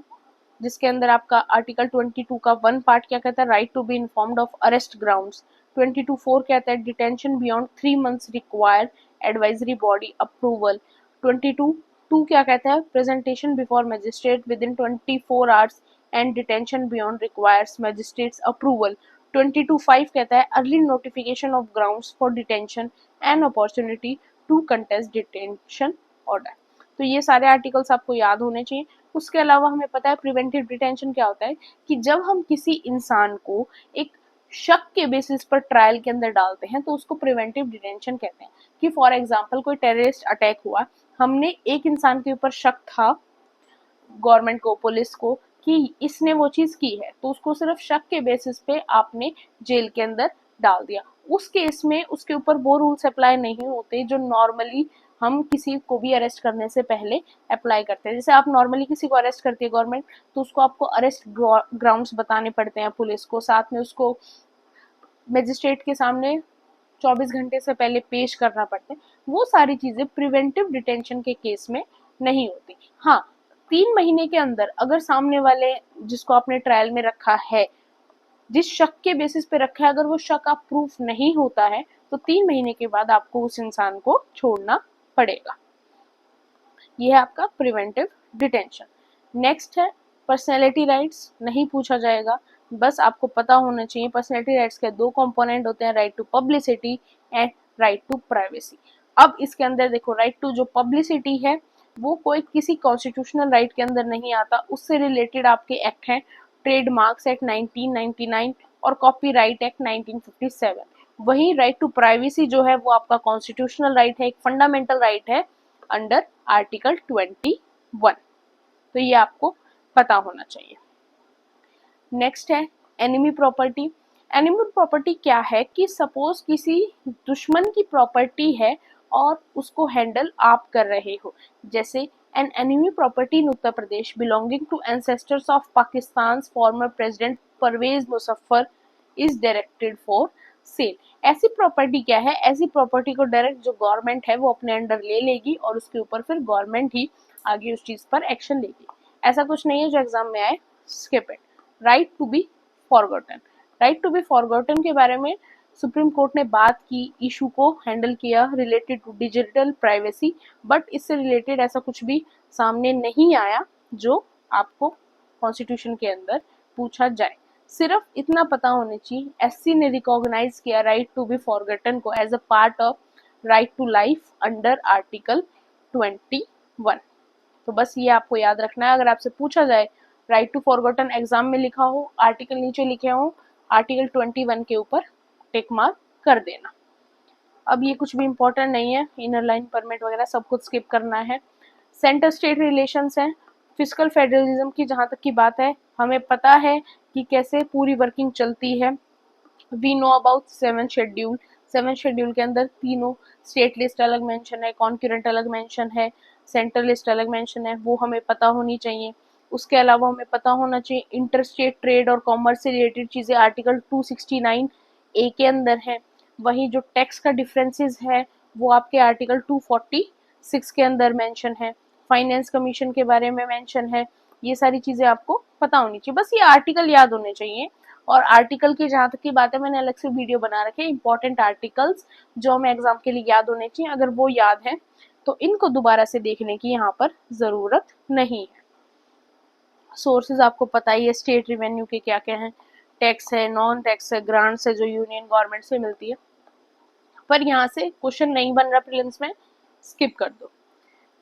जिसके अंदर आपका आर्टिकल 22 का 1 पार्ट क्या कहता है, right to be informed of arrest grounds. 22(4) कहता है detention beyond 3 months require advisory body approval. 22(2) क्या कहता है, presentation before magistrate within 24 hours and detention beyond requires magistrate's approval. 22(5) कहता है early notification of grounds for detention and opportunity to contest detention order. तो ये सारे articles आपको याद होने चाहिए। उसके अलावा हमें पता है प्रिवेंटिव डिटेंशन क्या होता है, कि जब हम किसी इंसान को एक शक के बेसिस पर ट्रायल के अंदर डालते हैं तो उसको प्रिवेंटिव डिटेंशन कहते हैं। कि फॉर एग्जांपल कोई टेररिस्ट अटैक हुआ, हमने एक इंसान के ऊपर शक था, गवर्नमेंट को, पुलिस को, कि इसने वो चीज की है, तो उसको सिर्फ शक के बेसिस पे आपने जेल के अंदर डाल दिया। उस केस में उसके ऊपर वो रूल्स अप्लाई नहीं होते जो नॉर्मली हम किसी को भी अरेस्ट करने से पहले अप्लाई करते हैं। जैसे आप नॉर्मली किसी को अरेस्ट करती है गवर्नमेंट, तो उसको आपको अरेस्ट ग्राउंड्स बताने पड़ते हैं पुलिस को, साथ में उसको मजिस्ट्रेट के सामने 24 घंटे से पहले पेश करना पड़ता है। वो सारी चीजें प्रिवेंटिव डिटेंशन के केस में नहीं होती। हाँ, 3 महीने के अंदर अगर सामने वाले जिसको आपने ट्रायल में रखा है, जिस शक के बेसिस पे रखा है, अगर वो शक आप प्रूफ नहीं होता है, तो 3 महीने के बाद आपको उस इंसान को छोड़ना पड़ेगा। ये है आपका प्रिवेंटिव डिटेंशन। नेक्स्ट है पर्सनैलिटी राइट्स। नहीं पूछा जाएगा, बस आपको पता होना चाहिए पर्सनैलिटी राइट्स के 2 कंपोनेंट होते हैं, right to publicity and right to privacy. अब इसके अंदर देखो, राइट टू जो पब्लिसिटी है वो कोई किसी कॉन्स्टिट्यूशनल राइट के अंदर नहीं आता, उससे रिलेटेड आपके एक्ट हैं ट्रेडमार्क्स एक्ट 1999 और कॉपीराइट एक्ट 1957। वही राइट टू प्राइवेसी जो है वो आपका कॉन्स्टिट्यूशनल राइट है, एक फंडामेंटल राइट है अंडर आर्टिकल 21। तो ये आपको पता होना चाहिए। नेक्स्ट है एनिमी प्रॉपर्टी। एनिमी प्रॉपर्टी क्या है कि सपोज किसी दुश्मन की प्रॉपर्टी है और उसको हैंडल आप कर रहे हो, जैसे an enemy property in Uttar Pradesh belonging to ancestors of Pakistan former president Pervez Musharraf is directed for sale. ऐसी प्रॉपर्टी क्या है, ऐसी प्रॉपर्टी को डायरेक्ट जो गवर्नमेंट है वो अपने अंडर ले लेगी और उसके ऊपर फिर गवर्नमेंट ही आगे उस चीज पर एक्शन लेगी। ऐसा कुछ नहीं है जो एग्जाम में आए, skip it. Right to be forgotten, right to be forgotten के बारे में सुप्रीम कोर्ट ने बात की, इशू को हैंडल किया related to digital privacy, but इससे रिलेटेड ऐसा कुछ भी सामने नहीं आया जो आपको कॉन्स्टिट्यूशन के अंदर पूछा जाए। सिर्फ इतना पता होना चाहिए, एससी ने रिकॉग्नाइज किया राइट टू बी फॉरगॉटन को as a part of right to life under article 21। तो बस ये आपको याद रखना है। अगर आपसे पूछा जाए राइट टू फॉरगॉटन, एग्जाम में लिखा हो, आर्टिकल नीचे लिखे हो, आर्टिकल 21 के ऊपर टिक मार्क कर देना। अब ये कुछ भी इंपॉर्टेंट नहीं है, इनर लाइन परमिट वगैरह सब कुछ स्किप करना है। सेंटर स्टेट रिलेशंस हैं, फिजिकल फेडरलिज्म की जहाँ तक की बात है, हमें पता है कि कैसे पूरी वर्किंग चलती है। We know about 7 schedule, 7 schedule के अंदर तीनों स्टेट लिस्ट अलग मेंशन है, कॉन्करेंट अलग मेंशन है, सेंट्रल लिस्ट अलग मेंशन है, वो हमें पता होनी चाहिए। उसके अलावा हमें पता होना चाहिए इंटर स्टेट ट्रेड और कॉमर्स से रिलेटेड चीज़ें आर्टिकल 269 ए के अंदर है। वहीं जो टैक्स का डिफरेंसेस है वो आपके आर्टिकल 246 के अंदर मेंशन है। फाइनेंस कमीशन के बारे में मेंशन है। ये सारी चीज़ें आपको पता होनी चाहिए, बस ये आर्टिकल याद होने चाहिए। और आर्टिकल की जहाँ तक की बात है, मैंने अलग से वीडियो बना रखे इंपॉर्टेंट आर्टिकल्स जो हमें एग्जाम के लिए याद होने चाहिए। अगर वो याद है तो इनको दोबारा से देखने की यहाँ पर ज़रूरत नहीं है। सोर्सेज आपको पता ही है स्टेट रिवेन्यू के क्या क्या हैं, टैक्स है, नॉन टैक्स है, ग्रांट्स है जो यूनियन गवर्नमेंट से मिलती है। पर यहाँ से क्वेश्चन नहीं बन रहा प्रीलिम्स में, स्किप कर दो।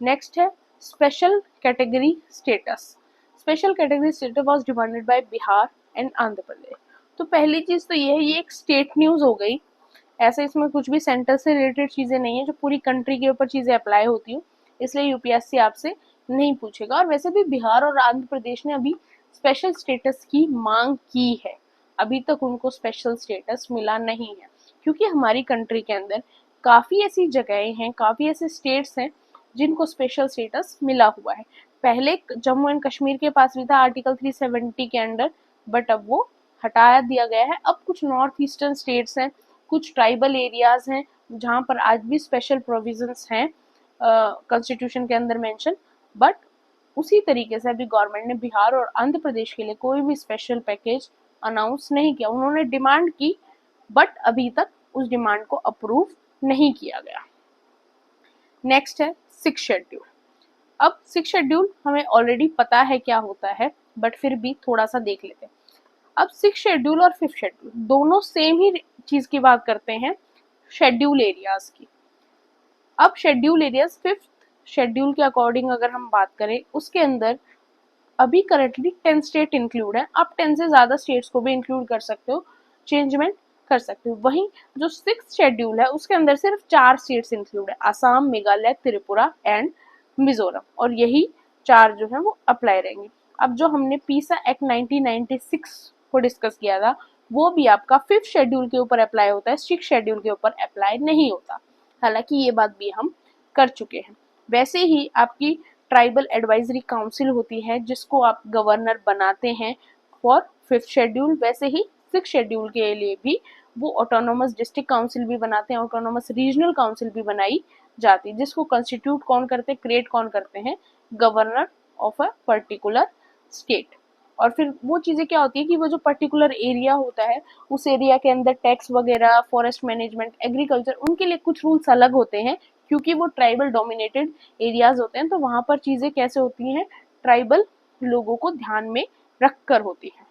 नेक्स्ट है special category status. Special category status was demanded by Bihar and Andhra Pradesh. तो पहली चीज तो ये है, ये एक स्टेट न्यूज हो गई, ऐसे इसमें कुछ भी सेंटर से रिलेटेड चीजें नहीं है, जो पूरी कंट्री के ऊपर चीजें अप्लाई होती हो, इसलिए यूपीएससी आपसे नहीं पूछेगा। और वैसे भी बिहार और आंध्र प्रदेश ने अभी स्पेशल स्टेटस की मांग की है, अभी तक उनको स्पेशल स्टेटस मिला नहीं है, क्योंकि हमारी कंट्री के अंदर काफी ऐसी जगहें हैं, काफी ऐसे स्टेट्स हैं जिनको स्पेशल स्टेटस मिला हुआ है। पहले जम्मू एंड कश्मीर के पास भी था आर्टिकल 370 के अंडर, बट अब वो हटा दिया गया है। अब कुछ नॉर्थ ईस्टर्न स्टेट्स हैं, कुछ ट्राइबल एरियाज हैं जहाँ पर आज भी स्पेशल प्रोविजंस हैं कॉन्स्टिट्यूशन के अंदर मेंशन, बट उसी तरीके से अभी गवर्नमेंट ने बिहार और आंध्र प्रदेश के लिए कोई भी स्पेशल पैकेज अनाउंस नहीं किया। उन्होंने डिमांड की, बट अभी तक उस डिमांड को अप्रूव नहीं किया गया। नेक्स्ट है 6 शेड्यूल। अब 6 शेड्यूल हमें ऑलरेडी पता है क्या होता है, बट फिर भी थोड़ा सा देख लेते हैं। अब 6 शेड्यूल और 5th शेड्यूल दोनों सेम ही चीज की बात करते हैं, शेड्यूल एरियाज की। अब शेड्यूल एरियाज 5th शेड्यूल के अकॉर्डिंग अगर हम बात करें, उसके अंदर अभी करंटली 10 स्टेट इंक्लूड है। आप 10 से ज्यादा स्टेट्स को भी इंक्लूड कर सकते हो, चेंजमेंट कर सकते हो। वहीं जो 6th शेड्यूल है उसके अंदर सिर्फ 4 स्टेट्स इंक्लूड है, असम, मेघालय, त्रिपुरा एंड मिजोरम, और यही 4 जो है वो अप्लाई रहेंगे। अब जो हमने पीसा एक्ट 1996 को डिस्कस किया था, वो भी आपका 5th शेड्यूल के ऊपर अप्लाई होता है, 6th शेड्यूल के ऊपर अप्लाई नहीं होता। हालांकि ये बात भी हम कर चुके हैं। वैसे ही आपकी ट्राइबल एडवाइजरी काउंसिल होती है जिसको आप गवर्नर बनाते हैं फॉर 5th शेड्यूल, वैसे ही 6th शेड्यूल के लिए भी वो ऑटोनोमस डिस्ट्रिक्ट काउंसिल भी बनाते हैं, ऑटोनोमस रीजनल काउंसिल भी बनाई जाती है, जिसको कंस्टिट्यूट कौन करते हैं, क्रिएट कौन करते हैं, governor of a particular state. और फिर वो चीज़ें क्या होती है कि वो जो पर्टिकुलर एरिया होता है, उस एरिया के अंदर टैक्स वगैरह, फॉरेस्ट मैनेजमेंट, एग्रीकल्चर, उनके लिए कुछ रूल्स अलग होते हैं, क्योंकि वो ट्राइबल डोमिनेटेड एरियाज होते हैं। तो वहाँ पर चीज़ें कैसे होती हैं, ट्राइबल लोगों को ध्यान में रख कर होती है।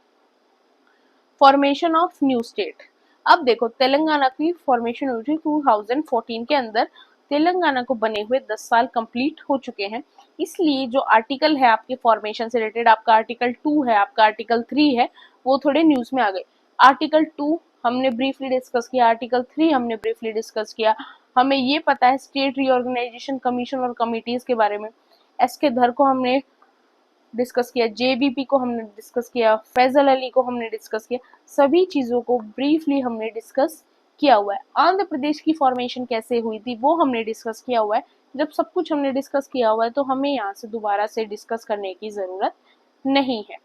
Formation of new state. अब देखो, तेलंगाना की फॉर्मेशन हुई थी 2014 के अंदर। तेलंगाना को बने हुए 10 साल कंप्लीट हो चुके हैं, इसलिए जो आर्टिकल है आपके फॉर्मेशन से रिलेटेड, आपका आर्टिकल 2 है, आपका आर्टिकल 3 है, वो थोड़े न्यूज में आ गए। आर्टिकल 2 हमने ब्रीफली डिस्कस किया, आर्टिकल 3 हमने ब्रीफली डिस्कस किया। हमें ये पता है स्टेट रीऑर्गेनाइजेशन कमीशन और कमिटीज के बारे में। एस के धर को हमने डिस्कस किया, जेबीपी को हमने डिस्कस किया, फैजल अली को हमने डिस्कस किया, सभी चीज़ों को ब्रीफली हमने डिस्कस किया हुआ है। आंध्र प्रदेश की फॉर्मेशन कैसे हुई थी वो हमने डिस्कस किया हुआ है। जब सब कुछ हमने डिस्कस किया हुआ है तो हमें यहाँ से दोबारा से डिस्कस करने की ज़रूरत नहीं है।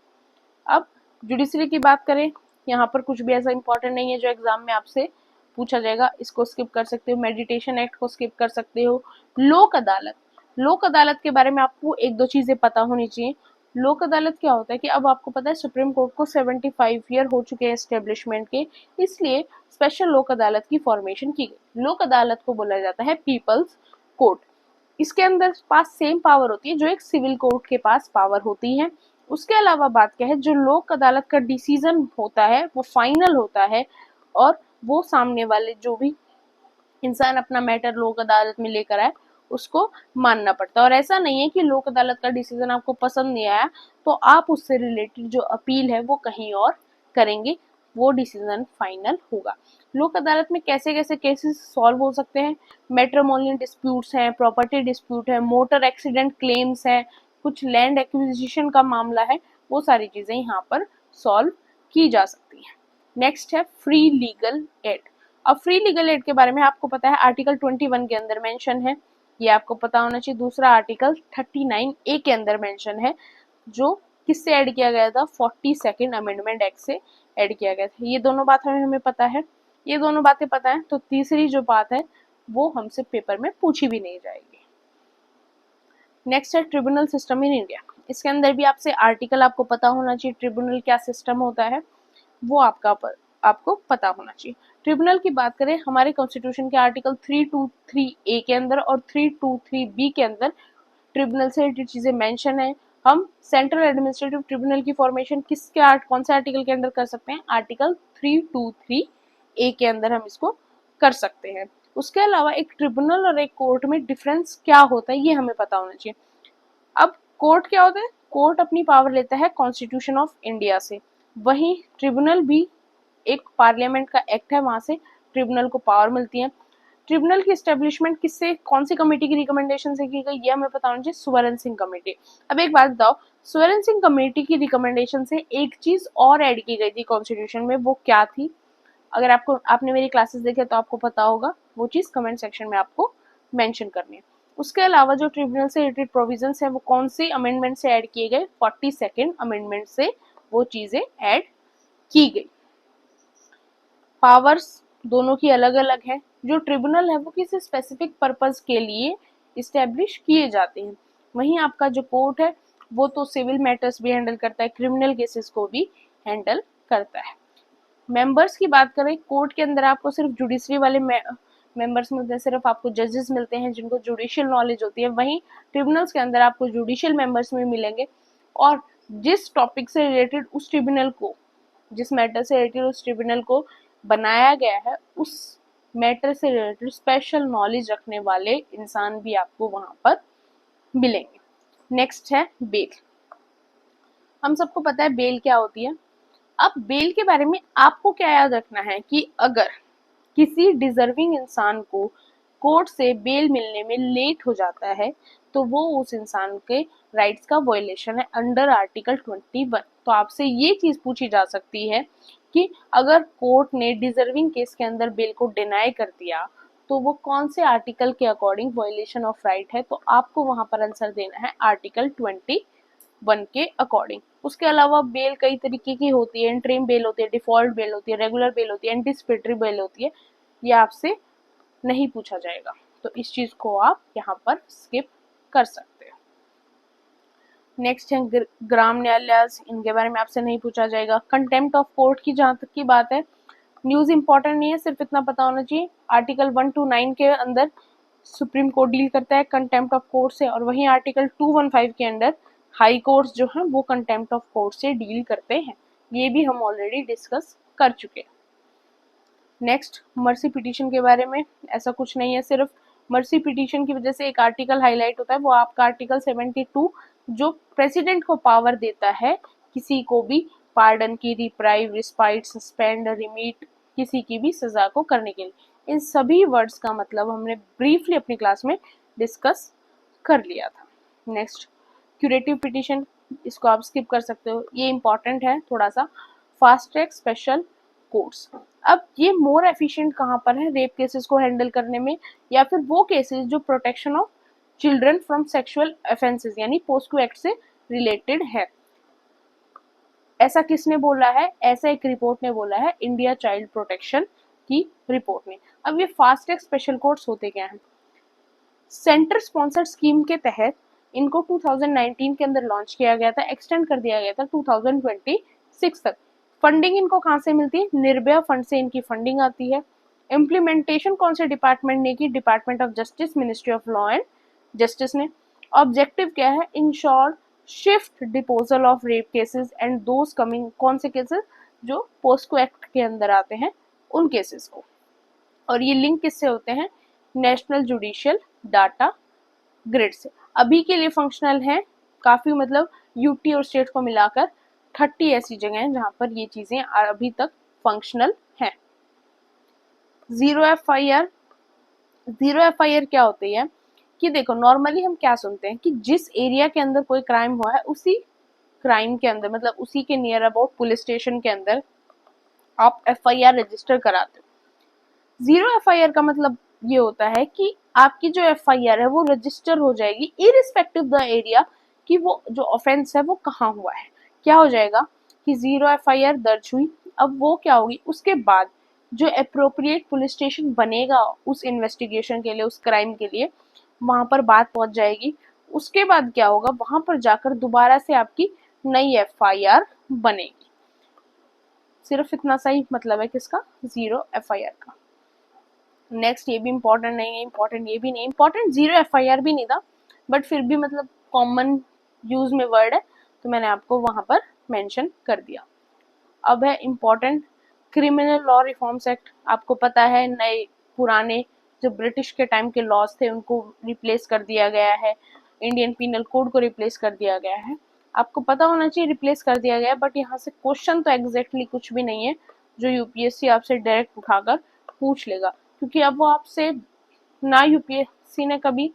अब जुडिशरी की बात करें, यहाँ पर कुछ भी ऐसा इंपॉर्टेंट नहीं है जो एग्जाम में आपसे पूछा जाएगा, इसको स्किप कर सकते हो। मेडिटेशन एक्ट को स्किप कर सकते हो। लोक अदालत, लोक अदालत के बारे में आपको एक दो चीजें पता होनी चाहिए। लोक अदालत क्या होता है कि अब आपको पता है सुप्रीम कोर्ट को 75 ईयर हो चुके हैं एस्टेब्लिशमेंट के, इसलिए स्पेशल लोक अदालत की फॉर्मेशन की गई। लोक अदालत को बोला जाता है पीपल्स कोर्ट। इसके अंदर पास सेम पावर होती है जो एक सिविल कोर्ट के पास पावर होती है। उसके अलावा बात क्या है, जो लोक अदालत का डिसीजन होता है वो फाइनल होता है और वो सामने वाले जो भी इंसान अपना मैटर लोक अदालत में लेकर आए उसको मानना पड़ता है। और ऐसा नहीं है कि लोक अदालत का डिसीजन आपको पसंद नहीं आया तो आप उससे रिलेटेड जो अपील है वो कहीं और करेंगे, वो डिसीजन फाइनल होगा। लोक अदालत में कैसे कैसे केसेस सॉल्व हो सकते हैं, मैट्रिमोनियल डिस्प्यूट्स हैं, प्रॉपर्टी डिस्प्यूट है, मोटर एक्सीडेंट क्लेम्स हैं, कुछ लैंड एक्विजिशन का मामला है, वो सारी चीजें यहाँ पर सॉल्व की जा सकती हैं। नेक्स्ट है फ्री लीगल एड। अब फ्री लीगल एड के बारे में आपको पता है आर्टिकल 21 के अंदर मेंशन है, ये आपको पता होना चाहिए। दूसरा आर्टिकल 39A के अंदर मेंशन है, जो किससे ऐड किया गया था, 42nd अमेंडमेंट एक्ट से ऐड किया गया था। ये दोनों बात हमें पता है, ये दोनों बातें पता है तो तीसरी जो बात है वो हमसे पेपर में पूछी भी नहीं जाएगी। नेक्स्ट है ट्रिब्यूनल सिस्टम इन इंडिया। इसके अंदर भी आपसे आर्टिकल आपको पता होना चाहिए, ट्रिब्यूनल क्या सिस्टम होता है वो आपको पता होना चाहिए। ट्रिब्यूनल की बात करें, हमारे कॉन्स्टिट्यूशन के आर्टिकल 323A के अंदर और 323B के अंदर ट्रिब्यूनल से रिलेटेड चीजें मेंशन है। हम सेंट्रल एडमिनिस्ट्रेटिव ट्रिब्यूनल की फॉर्मेशन कौन से आर्टिकल के अंदर कर सकते हैं, आर्टिकल 323A के अंदर हम इसको कर सकते हैं। उसके अलावा एक ट्रिब्यूनल और एक कोर्ट में डिफरेंस क्या होता है ये हमें पता होना चाहिए। अब कोर्ट क्या होता है, कोर्ट अपनी पावर लेता है कॉन्स्टिट्यूशन ऑफ इंडिया से, वहीं ट्रिब्यूनल भी एक पार्लियामेंट का एक्ट है, वहां से ट्रिब्यूनल को पावर मिलती है। ट्रिब्यूनल की एस्टेब्लिशमेंट किससे, कौन सी कमेटी की रिकमेंडेशन से की गई, ये हमें पता होना चाहिए, सुवर्ण सिंह कमेटी। अब एक बात बताओ, सुवर्ण सिंह कमेटी की रिकमेंडेशन से एक चीज और ऐड की गई थी कॉन्स्टिट्यूशन में, वो क्या थी? अगर आपने मेरी क्लासेस देखे तो आपको पता होगा, वो चीज कमेंट सेक्शन में आपको मेंशन करनी है। उसके अलावा जो ट्रिब्यूनल से रिलेटेड प्रोविजंस है वो कौन सी अमेंडमेंट से ऐड किए गए, 42nd अमेंडमेंट से वो चीजें ऐड की गई। पावर्स दोनों की अलग अलग है। जो ट्रिब्यूनल है वो किसी स्पेसिफिक पर्पस के लिए इस्टेब्लिश किए जाते हैं, वहीं आपका जो कोर्ट है वो तो सिविल मैटर्स भी हैंडल करता है, क्रिमिनल केसेस को भी हैंडल करता है। मेंबर्स की बात करें, कोर्ट के अंदर आपको सिर्फ जुडिशरी वाले मेंबर्स मिलते हैं, सिर्फ आपको जजेस मिलते हैं जिनको जुडिशियल नॉलेज होती है, वहीं ट्रिब्यूनल्स के अंदर आपको जुडिशियल मेंबर्स में मिलेंगे और जिस टॉपिक से रिलेटेड उस ट्रिब्यूनल को, जिस मैटर से रिलेटेड उस ट्रिब्यूनल को बनाया गया है, उस मैटर से रिलेटेड स्पेशल नॉलेज रखने वाले इंसान भी आपको वहां पर मिलेंगे। नेक्स्ट है बेल। हम सबको पता है बेल क्या होती है। अब बेल के बारे में आपको क्या याद रखना है कि अगर किसी डिजर्विंग इंसान को कोर्ट से बेल मिलने में लेट हो जाता है तो वो उस इंसान के राइट्स का वायलेशन है अंडर आर्टिकल 21। तो आपसे ये चीज पूछी जा सकती है कि अगर कोर्ट ने डिजर्विंग केस के अंदर बेल को डिनाई कर दिया तो वो कौन से आर्टिकल के अकॉर्डिंग वायलेशन ऑफ राइट है, तो आपको वहां पर आंसर देना है आर्टिकल 21 के अकॉर्डिंग। उसके अलावा बेल कई तरीके की होती है, इंटरिम बेल होती है, डिफॉल्ट बेल होती है, रेगुलर बेल होती है, एंटीसिपेटरी बेल होती है, ये आपसे नहीं पूछा जाएगा, तो इस चीज को आप यहाँ पर स्किप कर सकते हो। नेक्स्ट है ग्राम न्यायालय, इनके बारे में आपसे नहीं पूछा जाएगा। कंटेम्प्ट ऑफ कोर्ट की जहां तक की बात है, न्यूज इंपॉर्टेंट नहीं है, सिर्फ इतना पता होना चाहिए आर्टिकल 129 के अंदर सुप्रीम कोर्ट डील करता है कंटेम्प्ट ऑफ कोर्ट से, और वहीं आर्टिकल 215 के अंदर हाई कोर्ट जो है वो कंटेम्प्ट ऑफ कोर्ट से डील करते हैं, ये भी हम ऑलरेडी डिस्कस कर चुके हैं। नेक्स्ट मर्सी पिटीशन के बारे में ऐसा कुछ नहीं है, सिर्फ मर्सी पिटीशन की वजह से एक आर्टिकल हाईलाइट होता है, वो आपका आर्टिकल 72 जो प्रेसिडेंट को पावर देता है किसी को भी पार्डन की, रिप्राइव, रिस्पाइट, सस्पेंड, रिमीट किसी की भी सजा को करने के लिए। इन सभी वर्ड्स का मतलब हमने ब्रीफली अपनी क्लास में डिस्कस कर लिया था। नेक्स्ट क्यूरेटिव पिटीशन, इसको आप स्किप कर सकते हो, ये इंपॉर्टेंट है थोड़ा सा। फास्ट ट्रैक स्पेशल कोर्ट्स, अब ये मोर एफिशिएंट कहाँ पर है रेप केसेस को हैंडल करने में, या फिर वो केसेस जो protection of children from sexual offences यानी पोस्को एक्ट से रिलेटेड है। ऐसा किसने बोला है? ऐसा एक रिपोर्ट ने बोला है, इंडिया चाइल्ड प्रोटेक्शन की रिपोर्ट ने। अब ये फास्ट ट्रैक स्पेशल कोर्ट्स होते क्या हैं? सेंटर स्पॉन्सर्ड स्कीम के तहत इनको 2019 के अंदर लॉन्च किया गया था, एक्सटेंड कर दिया गया था 2026 तक। फंडिंग इनको कहाँ से मिलती है? निर्भया फंड से इनकी फंडिंग आती है। इम्प्लीमेंटेशन कौन से डिपार्टमेंट ने की? Department of justice, ministry of law and justice ने। ऑब्जेक्टिव क्या है? Ensure swift disposal of rape cases and those coming, कौन से केसेस? जो पोस्को एक्ट के अंदर आते हैं उन केसेस को। और ये लिंक किससे होते हैं? नेशनल जुडिशियल डाटा ग्रिड से। अभी के लिए फंक्शनल है काफी, मतलब यूटी और स्टेट को मिलाकर 30 ऐसी जगह हैं जहां पर ये चीजें अभी तक फंक्शनल हैं। जीरो एफआईआर, जीरो एफआईआर क्या होती है कि देखो नॉर्मली हम क्या सुनते हैं कि जिस एरिया के अंदर कोई क्राइम हुआ है उसी क्राइम के अंदर, मतलब उसी के नियर अबाउट पुलिस स्टेशन के अंदर आप एफआईआर रजिस्टर कराते हो। जीरो एफआईआर का मतलब ये होता है कि आपकी जो एफआईआर है वो रजिस्टर हो जाएगी इरिस्पेक्टिव द एरिया कि वो जो ऑफेंस है वो कहाँ हुआ है। क्या हो जाएगा कि जीरो एफआईआर दर्ज हुई, अब वो क्या होगी उसके बाद जो अप्रोप्रिएट पुलिस स्टेशन बनेगा उस इन्वेस्टिगेशन के लिए, उस क्राइम के लिए, वहां पर बात पहुंच जाएगी। उसके बाद क्या होगा, वहां पर जाकर दोबारा से आपकी नई एफआईआर बनेगी। सिर्फ इतना सा ही मतलब है किसका? जीरो एफआईआर का। नेक्स्ट, ये भी इंपॉर्टेंट नहीं है, इंपॉर्टेंट ये भी नहीं, इंपॉर्टेंट जीरो एफआईआर भी नहीं था बट फिर भी मतलब कॉमन यूज में वर्ड है तो मैंने आपको वहां पर मेंशन कर दिया। अब है important criminal law reforms act. आपको पता है नए पुराने जो ब्रिटिश के टाइम के लॉज थे उनको रिप्लेस कर दिया गया है, इंडियन पीनल कोड को रिप्लेस कर दिया गया है। आपको पता होना चाहिए रिप्लेस कर दिया गया है, बट यहाँ से क्वेश्चन तो एग्जैक्टली कुछ भी नहीं है जो यूपीएससी आपसे डायरेक्ट उठाकर पूछ लेगा, क्योंकि अब वो आपसे ना यूपीएससी ने कभी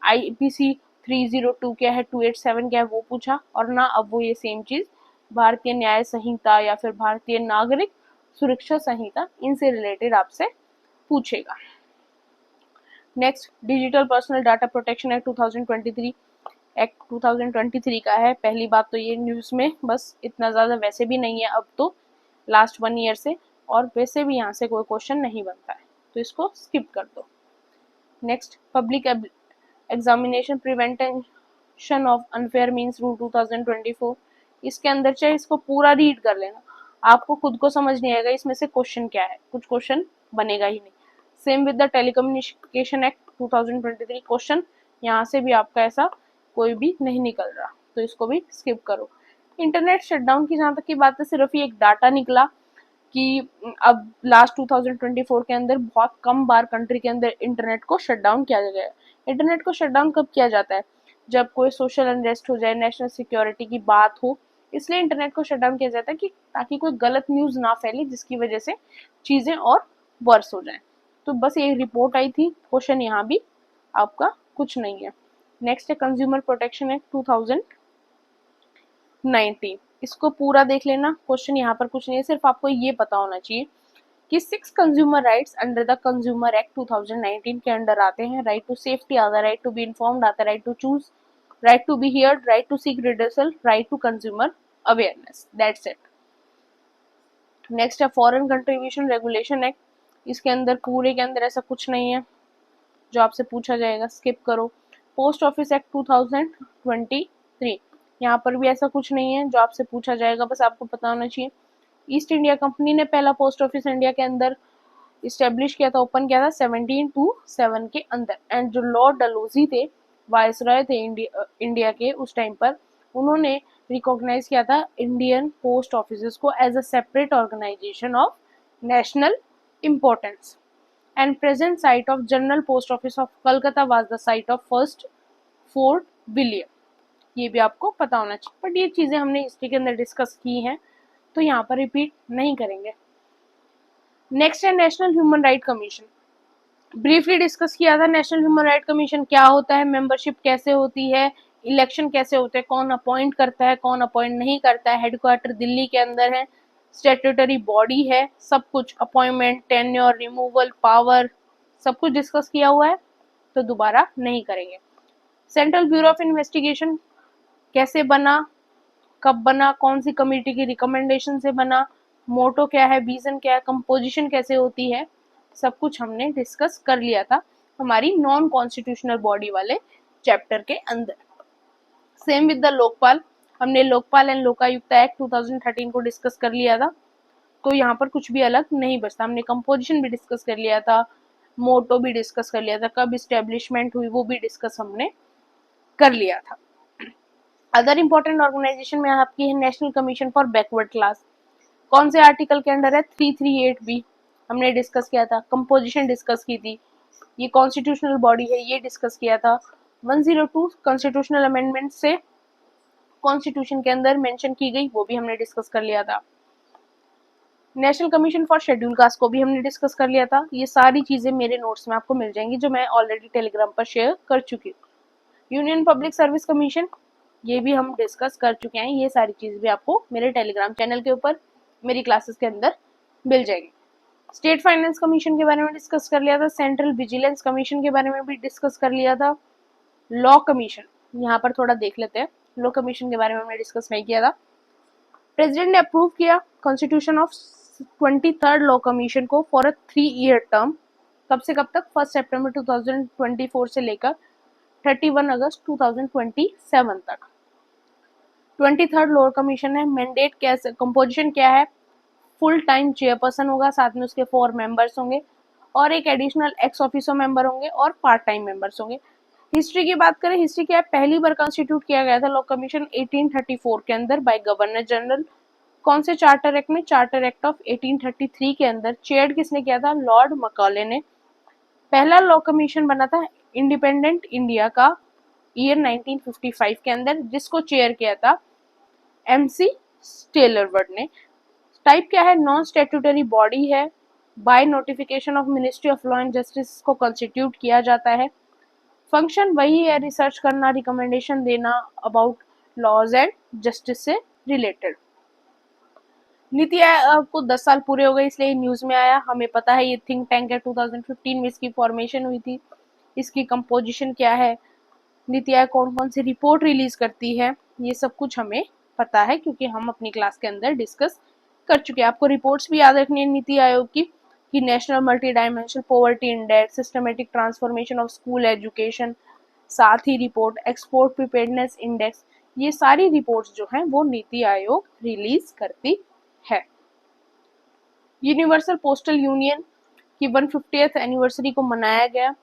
आईपीसी 302 क्या है, 287 क्या है वो पूछा, और ना अब वो ये सेम चीज भारतीय न्याय संहिता या फिर भारतीय नागरिक सुरक्षा संहिता इनसे रिलेटेड आपसे पूछेगा। Next, digital personal data protection act 2023। Act 2023 का है। पहली बात तो ये न्यूज में बस इतना ज्यादा वैसे भी नहीं है अब तो, लास्ट 1 ईयर से, और वैसे भी यहाँ से कोई क्वेश्चन नहीं बनता है तो इसको स्किप कर दो। Next, public examination prevention of unfair means rule 2024। इसके अंदर चाहे इसको पूरा रीड कर लेना, आपको खुद को समझ नहीं आएगा इसमें से क्वेश्चन क्या है, कुछ क्वेश्चन बनेगा ही नहीं। Same with the telecommunication act 2023, question यहाँ से भी आपका ऐसा कोई भी नहीं निकल रहा तो इसको भी स्किप करो। इंटरनेट शटडाउन की जहां तक की बात है, सिर्फ ही एक डाटा निकला कि अब लास्ट 2024 के अंदर बहुत कम बार कंट्री के अंदर इंटरनेट को शट डाउन किया गया है। इंटरनेट को शट डाउन कब किया जाता है? जब कोई सोशल अनरेस्ट हो जाए, नेशनल सिक्योरिटी की बात हो, इसलिए इंटरनेट को शट डाउन किया जाता है कि ताकि कोई गलत न्यूज ना फैले जिसकी वजह से चीजें और वर्स हो जाए। तो बस ये रिपोर्ट आई थी, क्वेश्चन यहाँ भी आपका कुछ नहीं है। नेक्स्ट है कंज्यूमर प्रोटेक्शन एक्ट 2019, इसको पूरा देख लेना, क्वेश्चन यहाँ पर कुछ नहीं है, सिर्फ आपको ये पता होना चाहिए कि 6 consumer rights under the consumer act 2019 के अंडर आते हैं। राइट टू सेफ्टी आता है, राइट टू बी इन्फॉर्म्ड आता है, right to choose, right to be heard, right to seek redressal, right to consumer awareness, that's it. Next है foreign contribution regulation act, इसके अंदर पूरे के अंदर ऐसा कुछ नहीं है जो आपसे पूछा जाएगा, स्किप करो। पोस्ट ऑफिस एक्ट 2023, यहाँ पर भी ऐसा कुछ नहीं है जो आपसे पूछा जाएगा, बस आपको पता होना चाहिए ईस्ट इंडिया कंपनी ने पहला पोस्ट ऑफिस इंडिया के अंदर इस्टेब्लिश किया था, ओपन किया था 1727 के अंदर। एंड जो लॉर्ड डलहौजी थे, वायसरॉय थे इंडिया के उस टाइम पर, उन्होंने रिकॉग्नाइज किया था इंडियन पोस्ट ऑफिस को as a separate organisation of national importance. And present site of general post office of Calcutta was the site of first Fort William. ये भी आपको पता होना चाहिए, बट ये चीजें हमने हिस्ट्री के अंदर डिस्कस की हैं तो यहाँ पर रिपीट नहीं करेंगे। नेक्स्ट है national human right commission, briefly discuss किया था। नेशनल ह्यूमन राइट कमीशन क्या होता है, मेंबरशिप कैसे होती है, इलेक्शन कैसे होते हैं, कौन अपॉइंट करता है, कौन अपॉइंट नहीं करता है, हेडक्वार्टर दिल्ली के अंदर है, स्टैट्यूटरी बॉडी है, सब कुछ, अपॉइंटमेंट, टेन्योर, रिमूवल, पावर, सब कुछ डिस्कस किया हुआ है, तो दोबारा नहीं करेंगे। सेंट्रल ब्यूरो ऑफ इन्वेस्टिगेशन कैसे बना, कब बना, कौन सी कमेटी की रिकमेंडेशन से बना, मोटो क्या है, विजन क्या है, कंपोजिशन कैसे होती है, सब कुछ हमने डिस्कस कर लिया था हमारी नॉन कॉन्स्टिट्यूशनल बॉडी वाले चैप्टर के अंदर। सेम विद द लोकपाल, हमने लोकपाल एंड लोकायुक्त एक्ट 2013 को डिस्कस कर लिया था, तो यहाँ पर कुछ भी अलग नहीं बचता। हमने कंपोजिशन भी डिस्कस कर लिया था, मोटो भी डिस्कस कर लिया था, कब इस्टेब्लिशमेंट हुई वो भी डिस्कस हमने कर लिया था। अदर इंपॉर्टेंट ऑर्गेनाइजेशन में आपकी है national commission for backward class, कौन से आर्टिकल के अंडर है, 338B हमने डिस्कस किया था, कंपोजिशन डिस्कस की थी, ये कॉन्स्टिट्यूशनल बॉडी है, ये डिस्कस किया था। 102 कॉन्स्टिट्यूशनल अमेंडमेंट से कॉन्स्टिट्यूशन के अंदर मेंशन की गई, वो भी हमने डिस्कस कर लिया था। National commission for schedule caste को भी हमने डिस्कस कर लिया था। ये सारी चीजें मेरे नोट्स में आपको मिल जाएंगी जो मैं ऑलरेडी टेलीग्राम पर शेयर कर चुकी हूँ। यूनियन पब्लिक सर्विस कमीशन, ये भी हम डिस्कस कर चुके हैं, ये सारी चीज भी आपको मेरे टेलीग्राम चैनल के ऊपर मेरी क्लासेस के अंदर मिल जाएगी। स्टेट फाइनेंस कमीशन के बारे में डिस्कस कर लिया था, सेंट्रल विजिलेंस कमीशन के बारे में भी डिस्कस कर लिया था। लॉ कमीशन, यहाँ पर थोड़ा देख लेते हैं, लॉ कमीशन के बारे में हमने डिस्कस नहीं किया था। प्रेसिडेंट ने अप्रूव किया constitution of 23rd law commission को फॉर अ 3-year टर्म, कब से कब तक, 1 सितंबर 2024 से लेकर 31 अगस्त 2027 तक। 23rd लॉ कमीशन है, मैंडेट कैसे, कंपोजिशन क्या है, फुल टाइम चेयरपर्सन होगा, साथ में उसके 4 मेंबर्स होंगे और एक एडिशनल एक्स ऑफिसो मेंबर होंगे और पार्ट टाइम मेंबर्स होंगे। हिस्ट्री की बात करें, हिस्ट्री क्या है, पहली बार कॉन्स्टिट्यूट किया गया था लॉ कमीशन 1834 के अंदर बाय गवर्नर जनरल। कौन से चार्टर एक्ट में, चार्टर एक्ट ऑफ 1833 के अंदर। चेयर किसने किया था, लॉर्ड मकॉले ने। पहला लॉ कमीशन बना था इंडिपेंडेंट इंडिया का ईयर 1955 के अंदर, जिसको चेयर किया था MC स्टेलरवर्ड ने। टाइप क्या है, नॉन स्टैट्यूटरी बॉडी है, by notification of ministry of law and justice को कॉन्स्टिट्यूट किया जाता है। फंक्शन वही है, रिसर्च करना, रिकमेंडेशन देना अबाउट लॉज एंड जस्टिस से रिलेटेड। नीति आयोग को 10 साल पूरे हो गए, इसलिए न्यूज में आया, हमें पता है ये थिंक टैंक है, 2015 में इसकी फॉर्मेशन हुई थी। इसकी कंपोजिशन क्या है, नीति आयोग कौन कौन सी रिपोर्ट रिलीज करती है, ये सब कुछ हमें पता है क्योंकि हम अपनी क्लास के अंदर डिस्कस कर चुके हैं। आपको रिपोर्ट्स भी याद रखनी है नीति आयोग की, कि national multi dimensional poverty index, systematic transformation of school education, साथ ही रिपोर्ट एक्सपोर्ट प्रिपेयर्डनेस इंडेक्स, ये सारी रिपोर्ट्स जो हैं वो नीति आयोग रिलीज करती है। यूनिवर्सल पोस्टल यूनियन की 150th एनिवर्सरी को मनाया गया।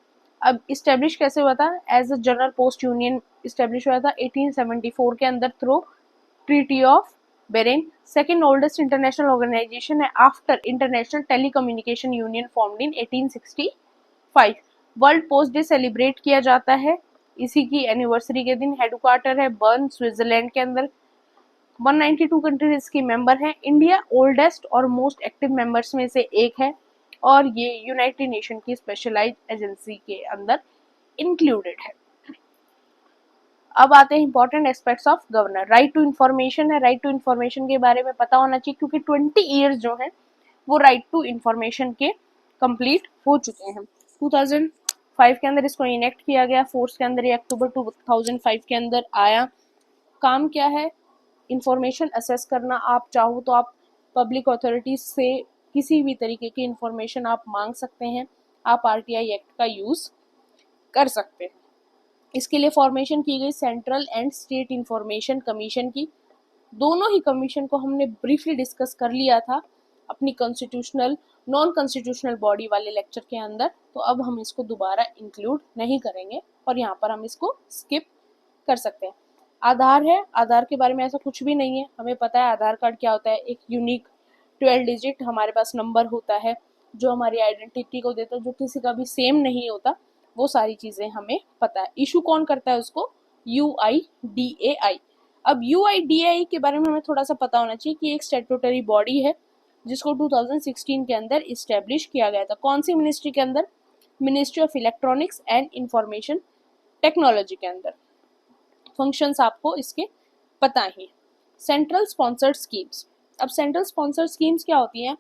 अब इस्टेब्लिश कैसे हुआ था, as a general post union establish हुआ था 1874 के अंदर through treaty of Bern. Second oldest international organisation है after international telecommunication union formed in 1865। World post day celebrate किया जाता है इसी की एनिवर्सरी के दिन। हेडक्वार्टर है बर्न, स्विट्जरलैंड के अंदर। 192 कंट्रीज इसकी मेंबर हैं। इंडिया ओल्डेस्ट और मोस्ट एक्टिव मेंबर्स में से एक है और ये यूनाइटेड नेशन की स्पेशलाइज्ड एजेंसी के अंदर इंक्लूडेड है। अब आते हैं important aspects of governor. Right to information है, राइट टू इन्फॉर्मेशन के बारे में पता होना चाहिए क्योंकि 20 ईयर्स जो है वो राइट टू इन्फॉर्मेशन के कंप्लीट हो चुके हैं। 2005 के अंदर इसको इनेक्ट किया गया, फोर्स के अंदर, ये अक्टूबर 2005 के अंदर आया। काम क्या है, इंफॉर्मेशन असेस करना। आप चाहो तो आप पब्लिक अथॉरिटीज से किसी भी तरीके की इंफॉर्मेशन आप मांग सकते हैं, आप RTI एक्ट का यूज कर सकते हैं। इसके लिए फॉर्मेशन की गई central and state information commission की। दोनों ही कमीशन को हमने ब्रीफली डिस्कस कर लिया था अपनी कॉन्स्टिट्यूशनल नॉन कॉन्स्टिट्यूशनल बॉडी वाले लेक्चर के अंदर, तो अब हम इसको दोबारा इंक्लूड नहीं करेंगे और यहाँ पर हम इसको स्किप कर सकते हैं। आधार है, आधार के बारे में ऐसा कुछ भी नहीं है, हमें पता है आधार कार्ड क्या होता है। एक यूनिक 12 डिजिट हमारे पास नंबर होता है जो हमारी आइडेंटिटी को देता है, जो किसी का भी सेम नहीं होता, वो सारी चीजें हमें पता है। इशू कौन करता है उसको, UIDAI। अब UIDAI के बारे में हमें थोड़ा सा पता होना चाहिए कि एक स्टैट्यूटरी बॉडी है जिसको 2016 के अंदर इस्टेब्लिश किया गया था। कौन सी मिनिस्ट्री के अंदर, ministry of electronics and information technology के अंदर। फंक्शंस आपको इसके पता ही। Central sponsored schemes. अब सेंट्रल स्पॉन्सर्ड स्कीम्स क्या होती हैं,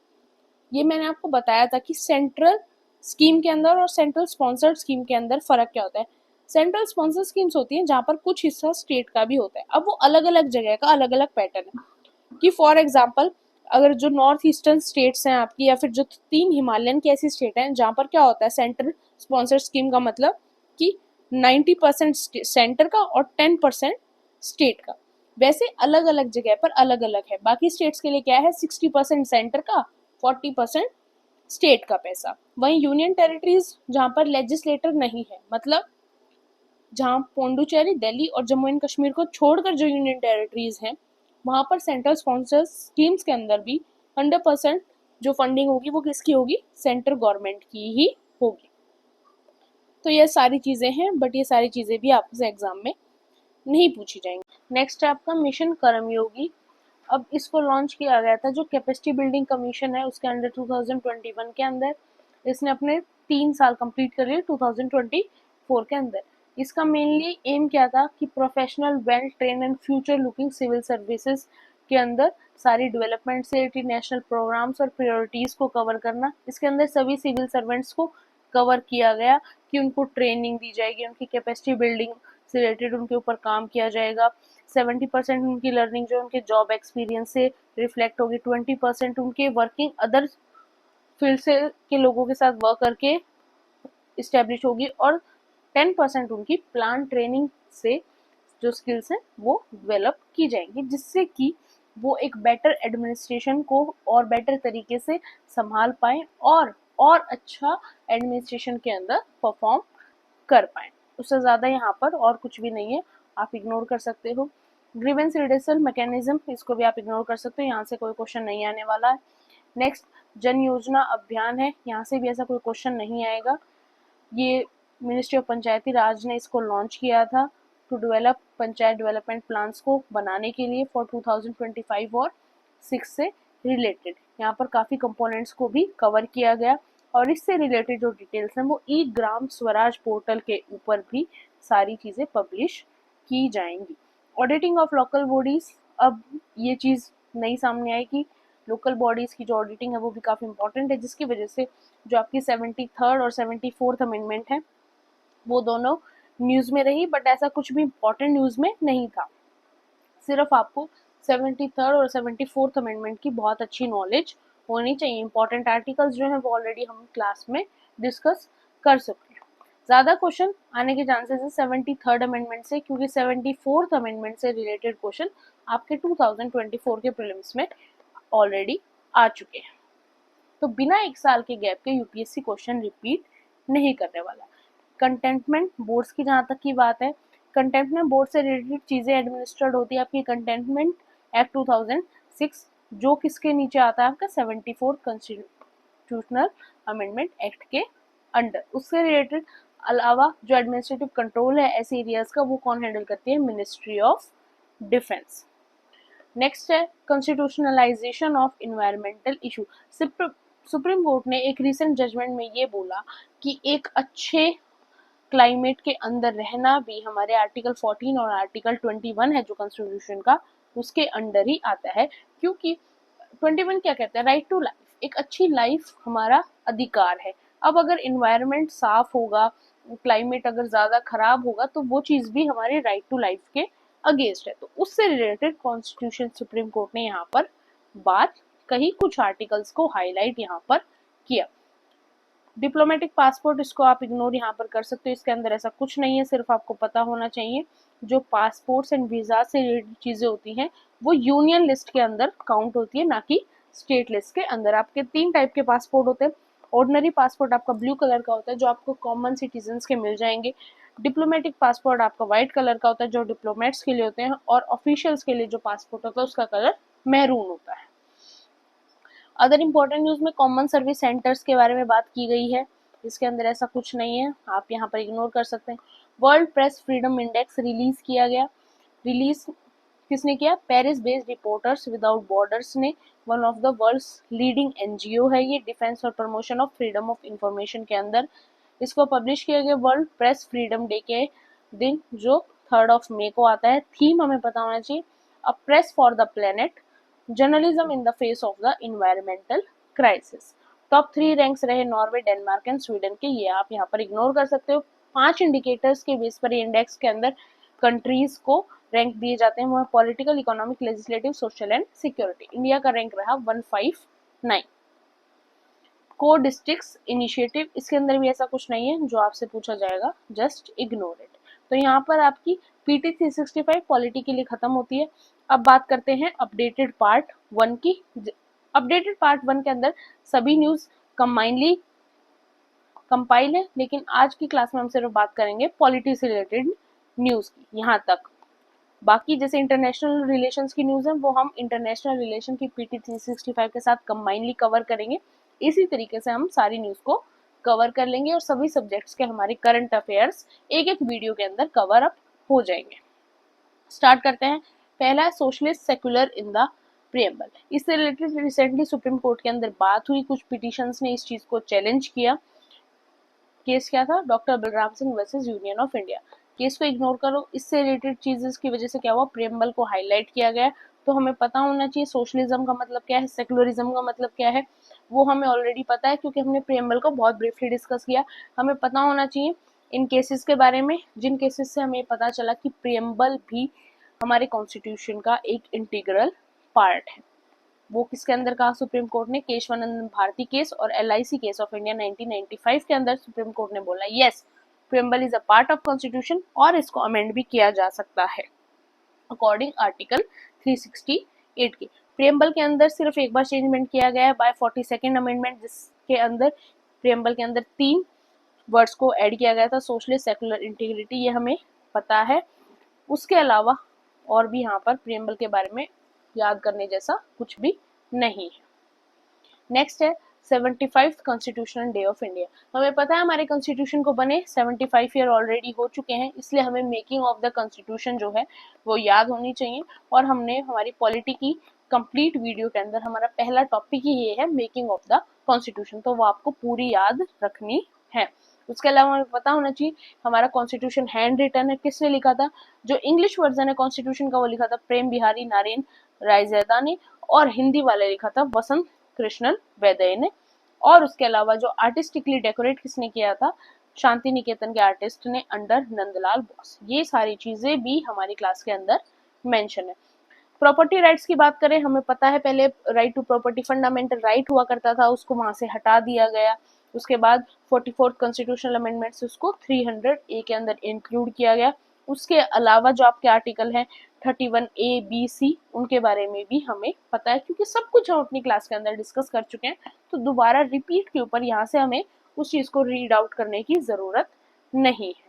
ये मैंने आपको बताया था कि सेंट्रल स्कीम के अंदर और सेंट्रल स्पॉन्सर्ड स्कीम के अंदर फ़र्क क्या होता है। सेंट्रल स्पॉन्सर्ड स्कीम्स होती हैं जहाँ पर कुछ हिस्सा स्टेट का भी होता है। अब वो अलग अलग जगह का अलग अलग पैटर्न है कि फॉर एग्जांपल अगर जो नॉर्थ ईस्टर्न स्टेट्स हैं आपकी, या फिर जो 3 हिमालयन की ऐसी स्टेट हैं जहाँ पर क्या होता है सेंट्रल स्पॉन्सर्ड स्कीम का मतलब कि 90% सेंटर का और 10% स्टेट का। वैसे अलग अलग जगह पर अलग अलग है। बाकी स्टेट्स के लिए क्या है, 60% सेंटर का, 40% स्टेट का पैसा। वहीं यूनियन टेरिटरीज जहाँ पर लेजिस्लेटर नहीं है, मतलब जहाँ पौंडुचेरी, दिल्ली और जम्मू एंड कश्मीर को छोड़कर जो यूनियन टेरिटरीज हैं, वहाँ पर सेंट्रल स्पॉन्सर्स स्कीम्स के अंदर भी 100% जो फंडिंग होगी वो किसकी होगी, सेंट्रल गवर्नमेंट की ही होगी। तो ये सारी चीज़ें हैं, बट ये सारी चीज़ें भी आपसे एग्जाम में नहीं पूछी जाएंगी। नेक्स्ट है आपका मिशन कर्मयोगी। अब इसको लॉन्च किया गया था, जो कैपेसिटी बिल्डिंग कमीशन है उसके अंडर 2021 के अंदर। इसने अपने 3 साल कंप्लीट कर लिए 2024 के अंदर। इसका मेनली एम क्या था कि professional, well train and future looking civil services के अंदर सारी डेवलपमेंट से रिलेटेड नेशनल प्रोग्राम्स और प्रायोरिटीज़ को कवर करना। इसके अंदर सभी सिविल सर्वेंट्स को कवर किया गया कि उनको ट्रेनिंग दी जाएगी, उनकी कैपेसिटी बिल्डिंग से रिलेटेड उनके ऊपर काम किया जाएगा। 70% उनकी लर्निंग जो उनके जॉब एक्सपीरियंस से रिफ्लेक्ट होगी, 20% उनके वर्किंग अदर फील्ड से के लोगों के साथ वर्क करके इस्टेब्लिश होगी, और 10% उनकी प्लान ट्रेनिंग से जो स्किल्स हैं वो डेवलप की जाएंगी, जिससे कि वो एक बेटर एडमिनिस्ट्रेशन को और बेटर तरीके से संभाल पाएं और अच्छा एडमिनिस्ट्रेशन के अंदर परफॉर्म कर पाएं। उससे ज़्यादा यहाँ पर और कुछ भी नहीं है, आप इग्नोर कर सकते हो। ग्रीवेंस रिड्यूसल मैकेनिज्म, इसको भी आप इग्नोर कर सकते हो, यहाँ से कोई क्वेश्चन नहीं आने वाला है। नेक्स्ट जन योजना अभियान है, यहाँ से भी ऐसा कोई क्वेश्चन नहीं आएगा। ये मिनिस्ट्री ऑफ पंचायती राज ने इसको लॉन्च किया था to develop panchayat development plans को बनाने के लिए फॉर 2025 और 6 से रिलेटेड। यहाँ पर काफ़ी कंपोनेंट्स को भी कवर किया गया, और इससे रिलेटेड जो डिटेल्स हैं वो ई ग्राम स्वराज पोर्टल के ऊपर भी सारी चीज़ें पब्लिश की जाएंगी। ऑडिटिंग ऑफ लोकल बॉडीज, अब ये चीज़ नई सामने आई कि लोकल बॉडीज़ की जो ऑडिटिंग है वो भी काफ़ी इंपॉर्टेंट है, जिसकी वजह से जो आपकी 73rd और 74th अमेंडमेंट है वो दोनों न्यूज़ में रही, बट ऐसा कुछ भी इम्पोर्टेंट न्यूज़ में नहीं था। सिर्फ आपको 73rd और 74th अमेंडमेंट की बहुत अच्छी नॉलेज होनी चाहिए। इंपॉर्टेंट आर्टिकल्स जो हैं वो ऑलरेडी हम क्लास में डिस्कस कर सकते हैं। ज़्यादा क्वेश्चन आने के चांसेस है 73rd अमेंडमेंट से, क्योंकि 74th अमेंडमेंट से रिलेटेड क्वेश्चन आपके 2024 के प्रीलिम्स में ऑलरेडी आ चुके हैं। तो बिना 1 साल के गैप के यूपीएससी क्वेश्चन रिपीट नहीं करने वाला। कंटेनमेंट बोर्ड्स की जहाँ तक की बात है, कंटेनमेंट बोर्ड से रिलेटेड चीज़ें एडमिनिस्ट्रेड होती है आपकी कंटेनमेंट एक्ट 2006, जो किसके नीचे आता है आपका 74 कॉन्स्टिट्यूशनल अमेंडमेंट एक्ट के अंडर। उससे रिलेटेड अलावा जो एडमिनिस्ट्रेटिव कंट्रोल है ऐसे एरियाज का, वो कौन हैंडल करती है, मिनिस्ट्री ऑफ डिफेंस। नेक्स्ट है constitutionalisation of environmental issue. Supreme court ने एक रिसेंट जजमेंट में ये बोला कि एक अच्छे क्लाइमेट के अंदर रहना भी हमारे आर्टिकल 14 और आर्टिकल 21 है जो कॉन्स्टिट्यूशन का, उसके अंडर ही आता है। क्योंकि 21 क्या कहता है, राइट टू लाइफ, एक अच्छी लाइफ हमारा अधिकार है। अब अगर इन्वायरमेंट साफ होगा, क्लाइमेट अगर ज़्यादा खराब होगा, तो वो चीज़ भी हमारे राइट टू लाइफ के अगेंस्ट है। तो उससे रिलेटेड कॉन्स्टिट्यूशन सुप्रीम कोर्ट ने यहाँ पर बात कही, कुछ आर्टिकल्स को हाईलाइट यहाँ पर किया। डिप्लोमेटिक पासपोर्ट, इसको आप इग्नोर यहाँ पर कर सकते हो, इसके अंदर ऐसा कुछ नहीं है। सिर्फ आपको पता होना चाहिए जो पासपोर्ट्स एंड वीज़ा से रिलेटेड चीज़ें होती हैं वो यूनियन लिस्ट के अंदर काउंट होती है, ना कि स्टेट लिस्ट के अंदर। आपके 3 टाइप के पासपोर्ट होते हैं। ऑर्डिनरी पासपोर्ट आपका ब्लू कलर का होता है, जो आपको कॉमन सिटीजन्स के मिल जाएंगे। डिप्लोमेटिक पासपोर्ट आपका व्हाइट कलर का होता है, जो डिप्लोमेट्स के लिए होते हैं। और ऑफिशियल्स के लिए जो पासपोर्ट होता है उसका कलर मैरून होता है। अदर इम्पोर्टेंट न्यूज़ में कॉमन सर्विस सेंटर्स के बारे में बात की गई है, इसके अंदर ऐसा कुछ नहीं है, आप यहाँ पर इग्नोर कर सकते हैं। World press freedom index release किया गया। रिलीज किसने किया, Paris based reporters without borders ने, one of the world's leading NGO है ये डिफेंस और promotion of freedom of information के अंदर। इसको पब्लिश किया गया वर्ल्ड प्रेस फ्रीडम डे के दिन, जो 3rd ऑफ मे को आता है। थीम हमें पता होना चाहिए, a press for the planet, journalism in the face of the environmental crisis. Top 3 ranks रहे नॉर्वे, डेनमार्क एंड स्वीडन के, ये आप यहाँ पर इग्नोर कर सकते हो। 5 इंडिकेटर्स के बेस पर इंडेक्स के अंदर कंट्रीज को रैंक दिए जाते हैं, वो है political, economic, legislative, social and security. India का रैंक रहा 159। को डिस्ट्रिक्ट्स इनिशिएटिव, इसके अंदर भी ऐसा कुछ नहीं है जो आपसे पूछा जाएगा, जस्ट इग्नोर इट। तो यहाँ पर आपकी पीटी 365 पॉलिटी के लिए खत्म होती है। अब बात करते हैं अपडेटेड पार्ट 1 की। अपडेटेड पार्ट 1 के अंदर सभी न्यूज कंबाइनली कंपाइल है, लेकिन आज की क्लास में हम सिर्फ बात करेंगे पॉलिटी से रिलेटेड न्यूज की। यहाँ तक बाकी जैसे इंटरनेशनल रिलेशंस की न्यूज है वो हम इंटरनेशनल रिलेशन की पीटी 365 के साथ कंबाइनली कवर करेंगे। इसी तरीके से हम सारी न्यूज को कवर कर लेंगे और सभी सब्जेक्ट्स के हमारे करंट अफेयर्स एक एक वीडियो के अंदर कवर अप हो जाएंगे। स्टार्ट करते हैं। पहला है socialist secular in the preamble. इससे रिलेटेड रिसेंटली सुप्रीम कोर्ट के अंदर बात हुई, कुछ पिटिशंस ने इस चीज को चैलेंज किया। केस क्या था? Doctor Balram Singh versus union of India. Case को इग्नोर करो, इससे रिलेटेड चीजेस की वजह से क्या हुआ, प्रियम्बल को हाईलाइट किया गया। तो हमें पता होना चाहिए सोशलिज्म का मतलब क्या है, सेक्युलरिज्म का मतलब क्या है, वो हमें ऑलरेडी पता है क्योंकि हमने प्रियम्बल को बहुत ब्रीफली डिस्कस किया। हमें पता होना चाहिए इन केसेस के बारे में, जिन केसेस से हमें पता चला कि प्रियम्बल भी हमारे कॉन्स्टिट्यूशन का एक इंटीग्रल पार्ट है। वो किसके अंदर कहा सुप्रीम कोर्ट ने? केशवानंद भारती केस और LIC केस ऑफ इंडिया 1995 के अंदर सुप्रीम कोर्ट ने बोला yes, preamble is a part of constitution और इसको अमेंड भी किया जा सकता है अकॉर्डिंग आर्टिकल 368 के। प्रियम्बल के अंदर सिर्फ एक बार चेंजमेंट किया गया है बाय 42nd अमेंडमेंट, जिसके अंदर प्रियम्बल के अंदर 3 वर्ड्स को ऐड किया गया था, सोशलिस्ट, सेक्युलर, इंटीग्रिटी, ये हमें पता है। उसके अलावा और भी यहाँ पर प्रियम्बल के बारे में याद करने जैसा कुछ भी नहीं है। नेक्स्ट है 75th constitutional day of India. हमें पता है हमारे कॉन्स्टिट्यूशन को बने 75 ईयर ऑलरेडी हो चुके हैं, इसलिए हमें मेकिंग ऑफ द कॉन्स्टिट्यूशन जो है वो याद होनी चाहिए। और हमने हमारी पॉलिटी की कंप्लीट वीडियो के अंदर हमारा पहला टॉपिक ही ये है मेकिंग ऑफ द कॉन्स्टिट्यूशन, तो वो आपको पूरी याद रखनी है। उसके अलावा हमें पता होना चाहिए हमारा कॉन्स्टिट्यूशन हैंड रिटन है, किसने लिखा था? जो इंग्लिश वर्जन है कॉन्स्टिट्यूशन का वो लिखा था प्रेम बिहारी नारायण रायज़ेदा ने, और हिंदी वाले लिखा था वसंत कृष्णन वैदय ने। और उसके अलावा जो आर्टिस्टिकली डेकोरेट किसने किया था? शांति निकेतन के आर्टिस्ट ने अंडर नंदलाल बोस। ये सारी चीजें भी हमारी क्लास के अंदर मेंशन है। प्रॉपर्टी राइट्स की बात करें, हमें पता है पहले right to property fundamental right हुआ करता था, उसको वहां से हटा दिया गया। उसके बाद 44th कॉन्स्टिट्यूशनल अमेंडमेंट से उसको 300A के अंदर इंक्लूड किया गया। उसके अलावा जो आपके आर्टिकल हैं 31A, B, C, उनके बारे में भी हमें पता है क्योंकि सब कुछ हम अपनी क्लास के अंदर डिस्कस कर चुके हैं। तो दोबारा रिपीट के ऊपर यहाँ से हमें उस चीज को रीड आउट करने की जरूरत नहीं है,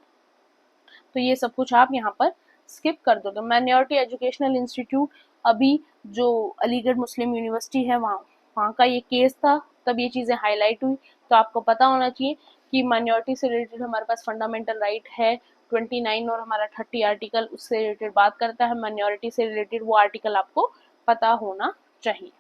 तो ये सब कुछ आप यहाँ पर स्किप कर दोगे। माइनॉरिटी एजुकेशनल इंस्टीट्यूट, अभी जो अलीगढ़ मुस्लिम यूनिवर्सिटी है वहाँ का ये केस था, तब ये चीजें हाईलाइट हुई। तो आपको पता होना चाहिए कि माइनॉरिटी से रिलेटेड हमारे पास फंडामेंटल राइट है 29 और हमारा 30 आर्टिकल उससे रिलेटेड बात करता है। माइनॉरिटी से रिलेटेड वो आर्टिकल आपको पता होना चाहिए।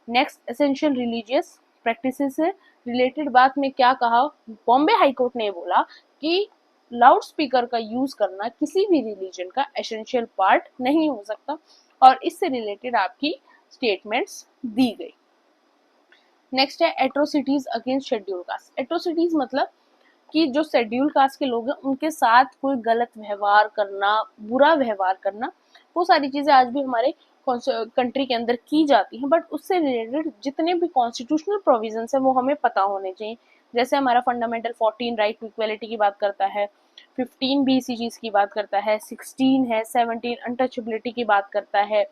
नेक्स्ट एसेंशियल रिलीजियस प्रैक्टिसेस से रिलेटेड बात में क्या कहा? बॉम्बे हाईकोर्ट ने बोला कि लाउड स्पीकर का यूज करना किसी भी रिलीजन का एसेंशियल पार्ट नहीं हो सकता, और इससे रिलेटेड आपकी स्टेटमेंट्स दी गई। नेक्स्ट है atrocities against schedule caste. Atrocities मतलब कि जो शेड्यूल कास्ट के लोग हैं उनके साथ कोई गलत व्यवहार करना, बुरा व्यवहार करना, वो सारी चीजें आज भी हमारे कंट्री के अंदर की जाती हैं, बट उससे रिलेटेड जितने भी कॉन्स्टिट्यूशनल प्रोविजंस है वो हमें पता होने चाहिए। जैसे हमारा फंडामेंटल 14 राइट टू इक्वेलिटी की बात करता है, 15 भी इसी चीज की बात करता है, 16 है, 17 अनटचेबिलिटी की बात करता है,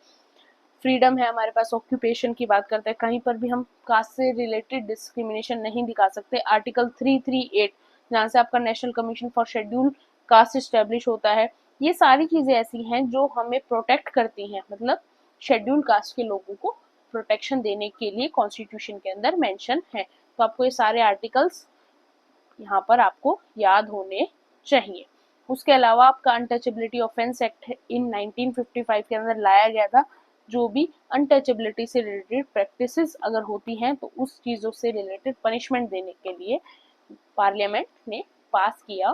फ्रीडम है हमारे पास, ऑक्यूपेशन की बात करते हैं, कहीं पर भी हम कास्ट से रिलेटेड डिस्क्रिमिनेशन नहीं दिखा सकते। आर्टिकल 338 जहाँ से आपका national commission for schedule caste establish होता है। ये सारी चीजें ऐसी हैं जो हमें प्रोटेक्ट करती हैं, मतलब शेड्यूल कास्ट के लोगों को प्रोटेक्शन देने के लिए कॉन्स्टिट्यूशन के अंदर मेंशन है। तो आपको ये सारे आर्टिकल्स यहाँ पर आपको याद होने चाहिए। उसके अलावा आपका अनटचेबिलिटी ऑफेंस एक्ट इन 1955 के अंदर लाया गया था, जो भी अनटचेबिलिटी से रिलेटेड प्रैक्टिसेस अगर होती हैं तो उस चीजों से रिलेटेड पनिशमेंट देने के लिए पार्लियामेंट ने पास किया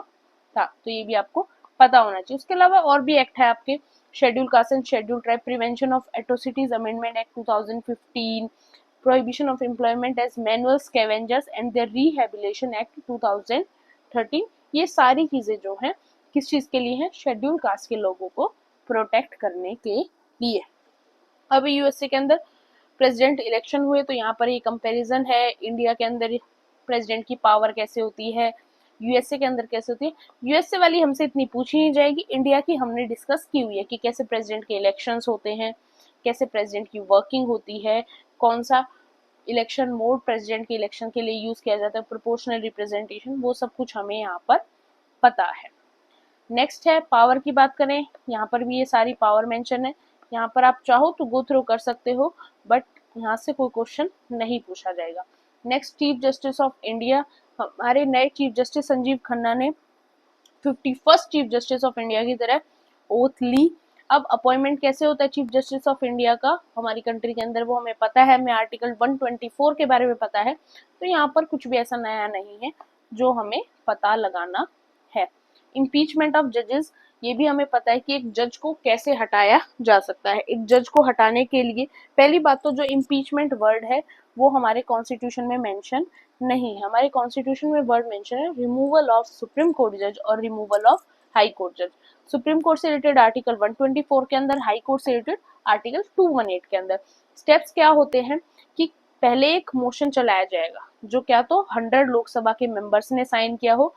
था। तो ये भी आपको पता होना चाहिए। उसके अलावा और भी एक्ट है आपके, schedule caste and schedule tribe, prevention of atrocities amendment act 2015, prohibition of employment as manual scavengers and their rehabilitation act 2013। ये सारी चीजें जो हैं किस चीज के लिए हैं, शेड्यूल कास्ट के लोगों को प्रोटेक्ट करने के लिए। अभी यूएसए के अंदर प्रेसिडेंट इलेक्शन हुए, तो यहाँ पर ये कंपैरिजन है इंडिया के अंदर प्रेसिडेंट की पावर कैसे होती है, यूएसए के अंदर कैसे होती है। यूएसए वाली हमसे इतनी पूछी नहीं जाएगी, इंडिया की हमने डिस्कस की हुई है कि कैसे प्रेसिडेंट के इलेक्शंस होते हैं, कैसे प्रेसिडेंट की वर्किंग होती है, कौन सा इलेक्शन मोड प्रेसिडेंट के इलेक्शन के लिए यूज किया जाता है, प्रोपोर्शनल रिप्रेजेंटेशन, वो सब कुछ हमें यहाँ पर पता है। नेक्स्ट है पावर की बात करें, यहाँ पर भी ये सारी पावर मेंशन है। यहाँ पर आप चाहो तो गो थ्रू कर सकते हो, बट यहाँ से कोई क्वेश्चन नहीं पूछा जाएगा। Next, chief justice of India, हमारे नए चीफ जस्टिस संजीव खन्ना ने 51st chief justice of India की तरह ओथ ली। अब अपॉइंटमेंट कैसे होता है चीफ जस्टिस ऑफ इंडिया का हमारी कंट्री के अंदर, वो हमें पता है, हमें आर्टिकल 124 के बारे में पता है, तो यहाँ पर कुछ भी ऐसा नया नहीं है जो हमें पता लगाना है। इम्पीचमेंट ऑफ जजेस, ये भी हमें पता है कि एक जज को कैसे हटाया जा सकता है। एक जज को हटाने के लिए पहली बात तो जो इम्पीचमेंट वर्ड है वो हमारे कॉन्स्टिट्यूशन में मेंशन नहीं है। हमारे कॉन्स्टिट्यूशन में वर्ड मेंशन है रिमूवल ऑफ सुप्रीम कोर्ट जज और रिमूवल ऑफ हाई कोर्ट जज। सुप्रीम कोर्ट से रिलेटेड आर्टिकल 124 के अंदर, हाई कोर्ट से रिलेटेड आर्टिकल 218 के अंदर। स्टेप्स क्या होते हैं कि पहले एक मोशन चलाया जाएगा जो क्या तो 100 लोकसभा के मेंबर्स ने साइन किया हो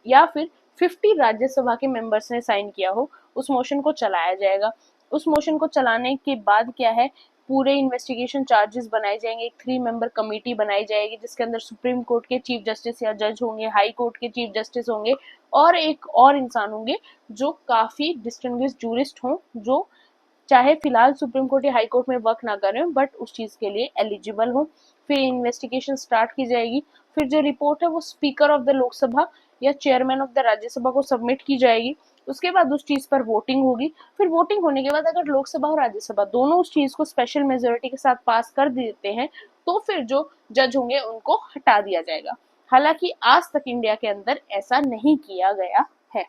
या फिर 50 राज्यसभा के मेंबर्स ने साइन किया हो, उस मोशन को चलाया जाएगा। उस मोशन को चलाने के बाद क्या है, पूरे इन्वेस्टिगेशन चार्जेस बनाए जाएंगे, एक 3 मेंबर कमेटी बनाई जाएगी जिसके अंदर सुप्रीम कोर्ट के चीफ जस्टिस या जज होंगे, हाई कोर्ट के चीफ जस्टिस होंगे और एक और इंसान होंगे जो काफी डिस्टिंग्विश्ड जूरिस्ट हों, जो चाहे फिलहाल सुप्रीम कोर्ट या हाई कोर्ट में वर्क ना करें बट उस चीज के लिए एलिजिबल हो। फिर इन्वेस्टिगेशन स्टार्ट की जाएगी, फिर जो रिपोर्ट है वो स्पीकर ऑफ द लोकसभा या चेयरमैन ऑफ द राज्यसभा को सबमिट की जाएगी। उसके बाद उस चीज पर वोटिंग होगी। फिर वोटिंग होने के बाद अगर लोकसभा और राज्यसभा दोनों उस चीज को स्पेशल मेजोरिटी के साथ पास कर देते हैं तो फिर जो जज होंगे उनको हटा दिया जाएगा। हालांकि आज तक इंडिया के अंदर ऐसा नहीं किया गया है।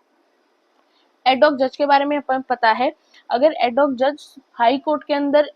एडॉक जज के बारे में हमें पता है, अगर एडॉक जज हाई कोर्ट के अंदर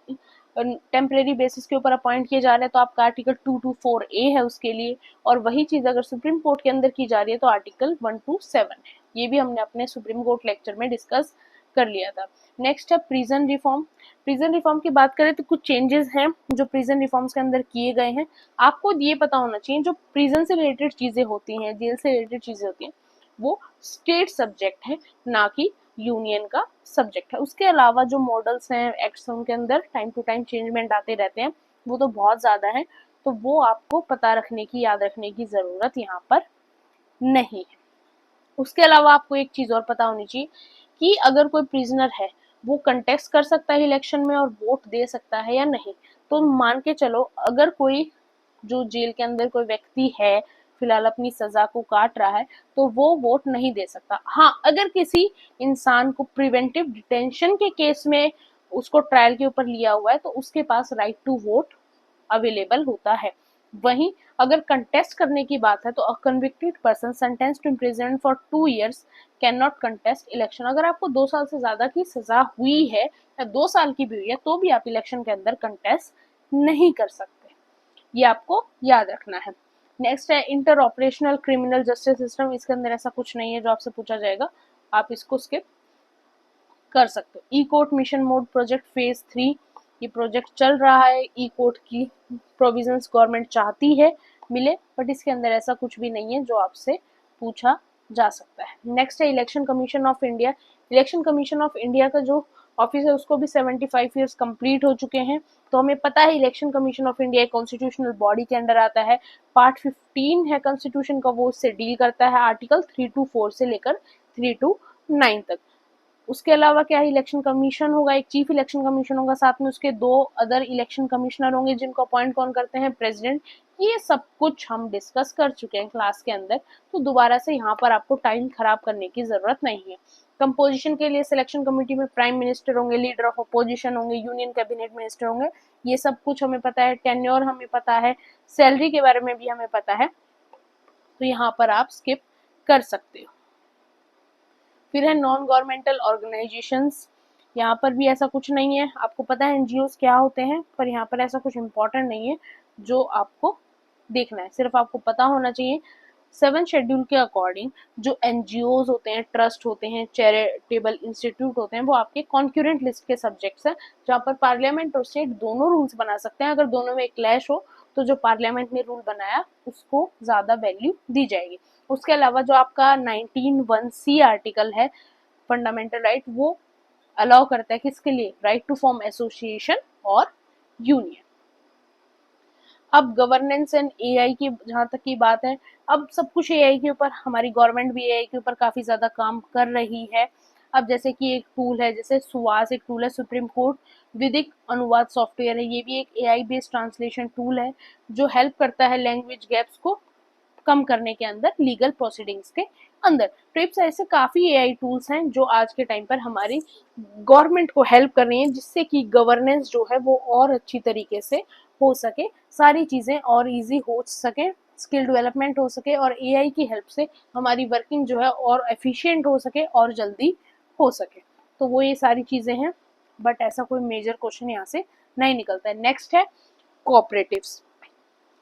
टेम्परेरी बेसिस के ऊपर अपॉइंट किए जा रहे हैं तो आपका आर्टिकल 224A है उसके लिए, और वही चीज अगर सुप्रीम कोर्ट के अंदर की जा रही है तो आर्टिकल 127 है। ये भी हमने अपने सुप्रीम कोर्ट लेक्चर में डिस्कस कर लिया था। नेक्स्ट है प्रिजन रिफॉर्म। प्रिजन रिफॉर्म की बात करें तो कुछ चेंजेस हैं जो प्रिजन रिफॉर्म्स के अंदर किए गए हैं। आपको ये पता होना चाहिए जो प्रिजन से रिलेटेड चीजें होती हैं, जेल से रिलेटेड चीजें होती हैं, वो स्टेट सब्जेक्ट है ना कि यूनियन का सब्जेक्ट है। उसके अलावा जो मॉडल्स हैं एक्ट्स उनके अंदर टाइम टू टाइम चेंजमेंट आते रहते हैं, वो तो बहुत ज्यादा है, तो वो आपको पता रखने की, याद रखने की जरूरत यहाँ पर नहीं है। उसके अलावा आपको एक चीज और पता होनी चाहिए कि अगर कोई प्रिजनर है वो कंटेस्ट कर सकता है इलेक्शन में और वोट दे सकता है या नहीं। तो मान के चलो अगर कोई जो जेल के अंदर कोई व्यक्ति है फिलहाल अपनी सजा को काट रहा है तो वो वोट नहीं दे सकता। हाँ, अगर किसी इंसान को प्रिवेंटिव डिटेंशन के केस में उसको ट्रायल के ऊपर लिया हुआ है तो उसके पास राइट टू वोट अवेलेबल होता है। वहीं अगर कंटेस्ट करने की बात है तो a convicted person sentenced to imprisonment for 2 years can not contest election. अगर आपको 2 साल से ज्यादा की सजा हुई है या 2 साल की भी हुई है तो भी आप इलेक्शन के अंदर कंटेस्ट नहीं कर सकते, ये आपको याद रखना है। नेक्स्ट है inter operational criminal justice system. इसके अंदर ऐसा कुछ नहीं है जो आपसे पूछा जाएगा, आप इसको स्किप कर सकते हो। E court mission mode project phase 3, ये प्रोजेक्ट चल रहा है। ई कोर्ट की प्रोविजंस गवर्नमेंट चाहती है मिले, बट इसके अंदर ऐसा कुछ भी नहीं है जो आपसे पूछा जा सकता है। नेक्स्ट है election commission of India. Election commission of India का जो ऑफिस है उसको भी 75 ईयर्स कंप्लीट हो चुके हैं, तो हमें पता है election commission of India constitutional body के अंडर आता है। पार्ट 15 है कॉन्स्टिट्यूशन का, वो उससे डील करता है, आर्टिकल 3 to 4 से लेकर 3 to 9 तक। उसके अलावा क्या है, इलेक्शन कमीशन होगा, एक चीफ इलेक्शन कमीशन होगा, साथ में उसके 2 अदर इलेक्शन कमिश्नर होंगे जिनको अपॉइंट कौन करते हैं, प्रेसिडेंट। ये सब कुछ हम डिस्कस कर चुके हैं क्लास के अंदर, तो दोबारा से यहाँ पर आपको टाइम खराब करने की जरूरत नहीं है। कंपोजिशन के लिए सिलेक्शन कमेटी में प्राइम मिनिस्टर होंगे, लीडर ऑफ अपोजिशन होंगे, यूनियन कैबिनेट मिनिस्टर होंगे, ये सब कुछ हमें पता है। टेन्योर हमें पता है, सैलरी के बारे में भी हमें पता है, तो यहाँ पर आप स्किप कर सकते हो। फिर है नॉन गवर्नमेंटल ऑर्गेनाइजेशंस, यहाँ पर भी ऐसा कुछ नहीं है, आपको पता है एनजीओज क्या होते हैं, पर यहाँ पर ऐसा कुछ इम्पोर्टेंट नहीं है जो आपको देखना है, सिर्फ आपको पता होना चाहिए 7 शेड्यूल के अकॉर्डिंग जो एनजीओज होते हैं, ट्रस्ट होते हैं, चैरिटेबल इंस्टीट्यूट होते हैं, वो आपके कॉन्क्यूरेंट लिस्ट के सब्जेक्ट्स हैं, जहाँ पर पार्लियामेंट और स्टेट दोनों रूल्स बना सकते हैं। अगर दोनों में क्लैश हो तो जो पार्लियामेंट ने रूल बनाया उसको ज़्यादा वैल्यू दी जाएगी। उसके अलावा जो आपका 19(1)(c) आर्टिकल है फंडामेंटल राइट, वो अलाउ करता है किसके लिए, राइट टू फॉर्म एसोसिएशन और यूनियन। अब गवर्नेंस एंड एआई की जहाँ तक की बात है, अब सब कुछ एआई के ऊपर, हमारी गवर्नमेंट भी एआई के ऊपर काफ़ी ज़्यादा काम कर रही है। अब जैसे कि एक टूल है, जैसे सुवास एक टूल है, सुप्रीम कोर्ट विधिक अनुवाद सॉफ्टवेयर है, ये भी एक एआई बेस्ड ट्रांसलेशन टूल है जो हेल्प करता है लैंग्वेज गैप्स को कम करने के अंदर, लीगल प्रोसीडिंग्स के अंदर। ट्रिप्स ऐसे काफ़ी एआई टूल्स हैं जो आज के टाइम पर हमारी गवर्नमेंट को हेल्प कर रही हैं, जिससे कि गवर्नेंस जो है वो और अच्छी तरीके से हो सके, सारी चीज़ें और इजी हो सके, स्किल डेवलपमेंट हो सके, और एआई की हेल्प से हमारी वर्किंग जो है और एफिशिएंट हो सके और जल्दी हो सके। तो वो ये सारी चीज़ें हैं, बट ऐसा कोई मेजर क्वेश्चन यहाँ से नहीं निकलता है। नेक्स्ट है कोऑपरेटिव्स।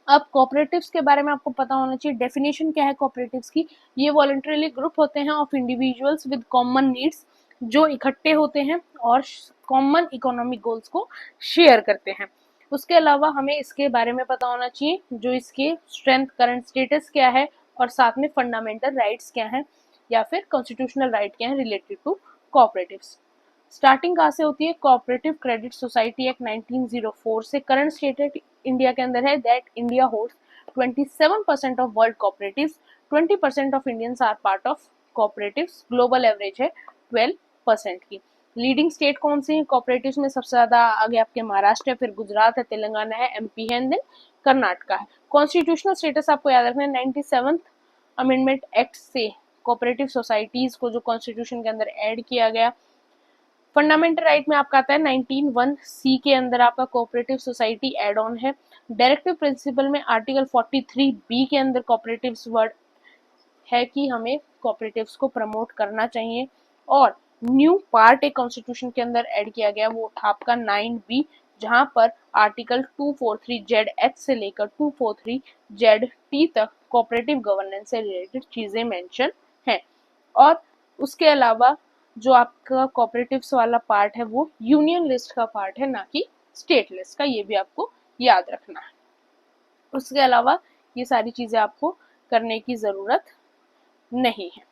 अब कोऑपरेटिव्स के बारे में आपको पता होना चाहिए, डेफिनेशन क्या है कोऑपरेटिव्स की। ये वॉलंटरीली ग्रुप होते हैं of individuals with common needs, जो इकट्ठे होते हैं और कॉमन इकोनॉमिक गोल्स को शेयर करते हैं। उसके अलावा हमें इसके बारे में पता होना चाहिए जो इसके स्ट्रेंथ, करंट स्टेटस क्या है, और साथ में फंडामेंटल राइट्स क्या हैं या फिर कॉन्स्टिट्यूशनल राइट क्या है रिलेटेड टू कोऑपरेटिव्स। स्टार्टिंग कहाँ से होती है, कोऑपरेटिव क्रेडिट सोसाइटी एक्ट 1904 से। करंट स्टेटस इंडिया के अंदर है that India holds 27% of world cooperatives, 20% of Indians are part of cooperatives, global average है 12% की। लीडिंग स्टेट कौन से हैं कोऑपरेटिव्स में, सबसे ज्यादा आगे आपके महाराष्ट्र है, फिर गुजरात है, तेलंगाना है, एमपी है, एंड देन कर्नाटका है। कॉन्स्टिट्यूशनल स्टेटस आपको याद रखना है, 97th अमेंडमेंट एक्ट से कोऑपरेटिव सोसाइटीज को जो कॉन्स्टिट्यूशन के अंदर ऐड किया गया। फंडामेंटल राइट में आपका आता है 19(1)(c) के अंदर आपका कोऑपरेटिव सोसाइटी एड ऑन है। डायरेक्टिव प्रिंसिपल में आर्टिकल 43(b) के अंदर कोऑपरेटिव्स वर्ड है कि हमें कोऑपरेटिव्स को प्रमोट करना चाहिए। और न्यू पार्ट एक कॉन्स्टिट्यूशन के अंदर ऐड किया गया, वो था आपका 9(b), जहां पर आर्टिकल 243(z)(h) से लेकर 243(z)(t) तक कोऑपरेटिव गवर्नेंस से रिलेटेड चीजें मेंशन हैं। और उसके अलावा जो आपका कोऑपरेटिव्स वाला पार्ट है वो यूनियन लिस्ट का पार्ट है, ना कि स्टेट लिस्ट का, ये भी आपको याद रखना है। उसके अलावा ये सारी चीजें आपको करने की जरूरत नहीं है।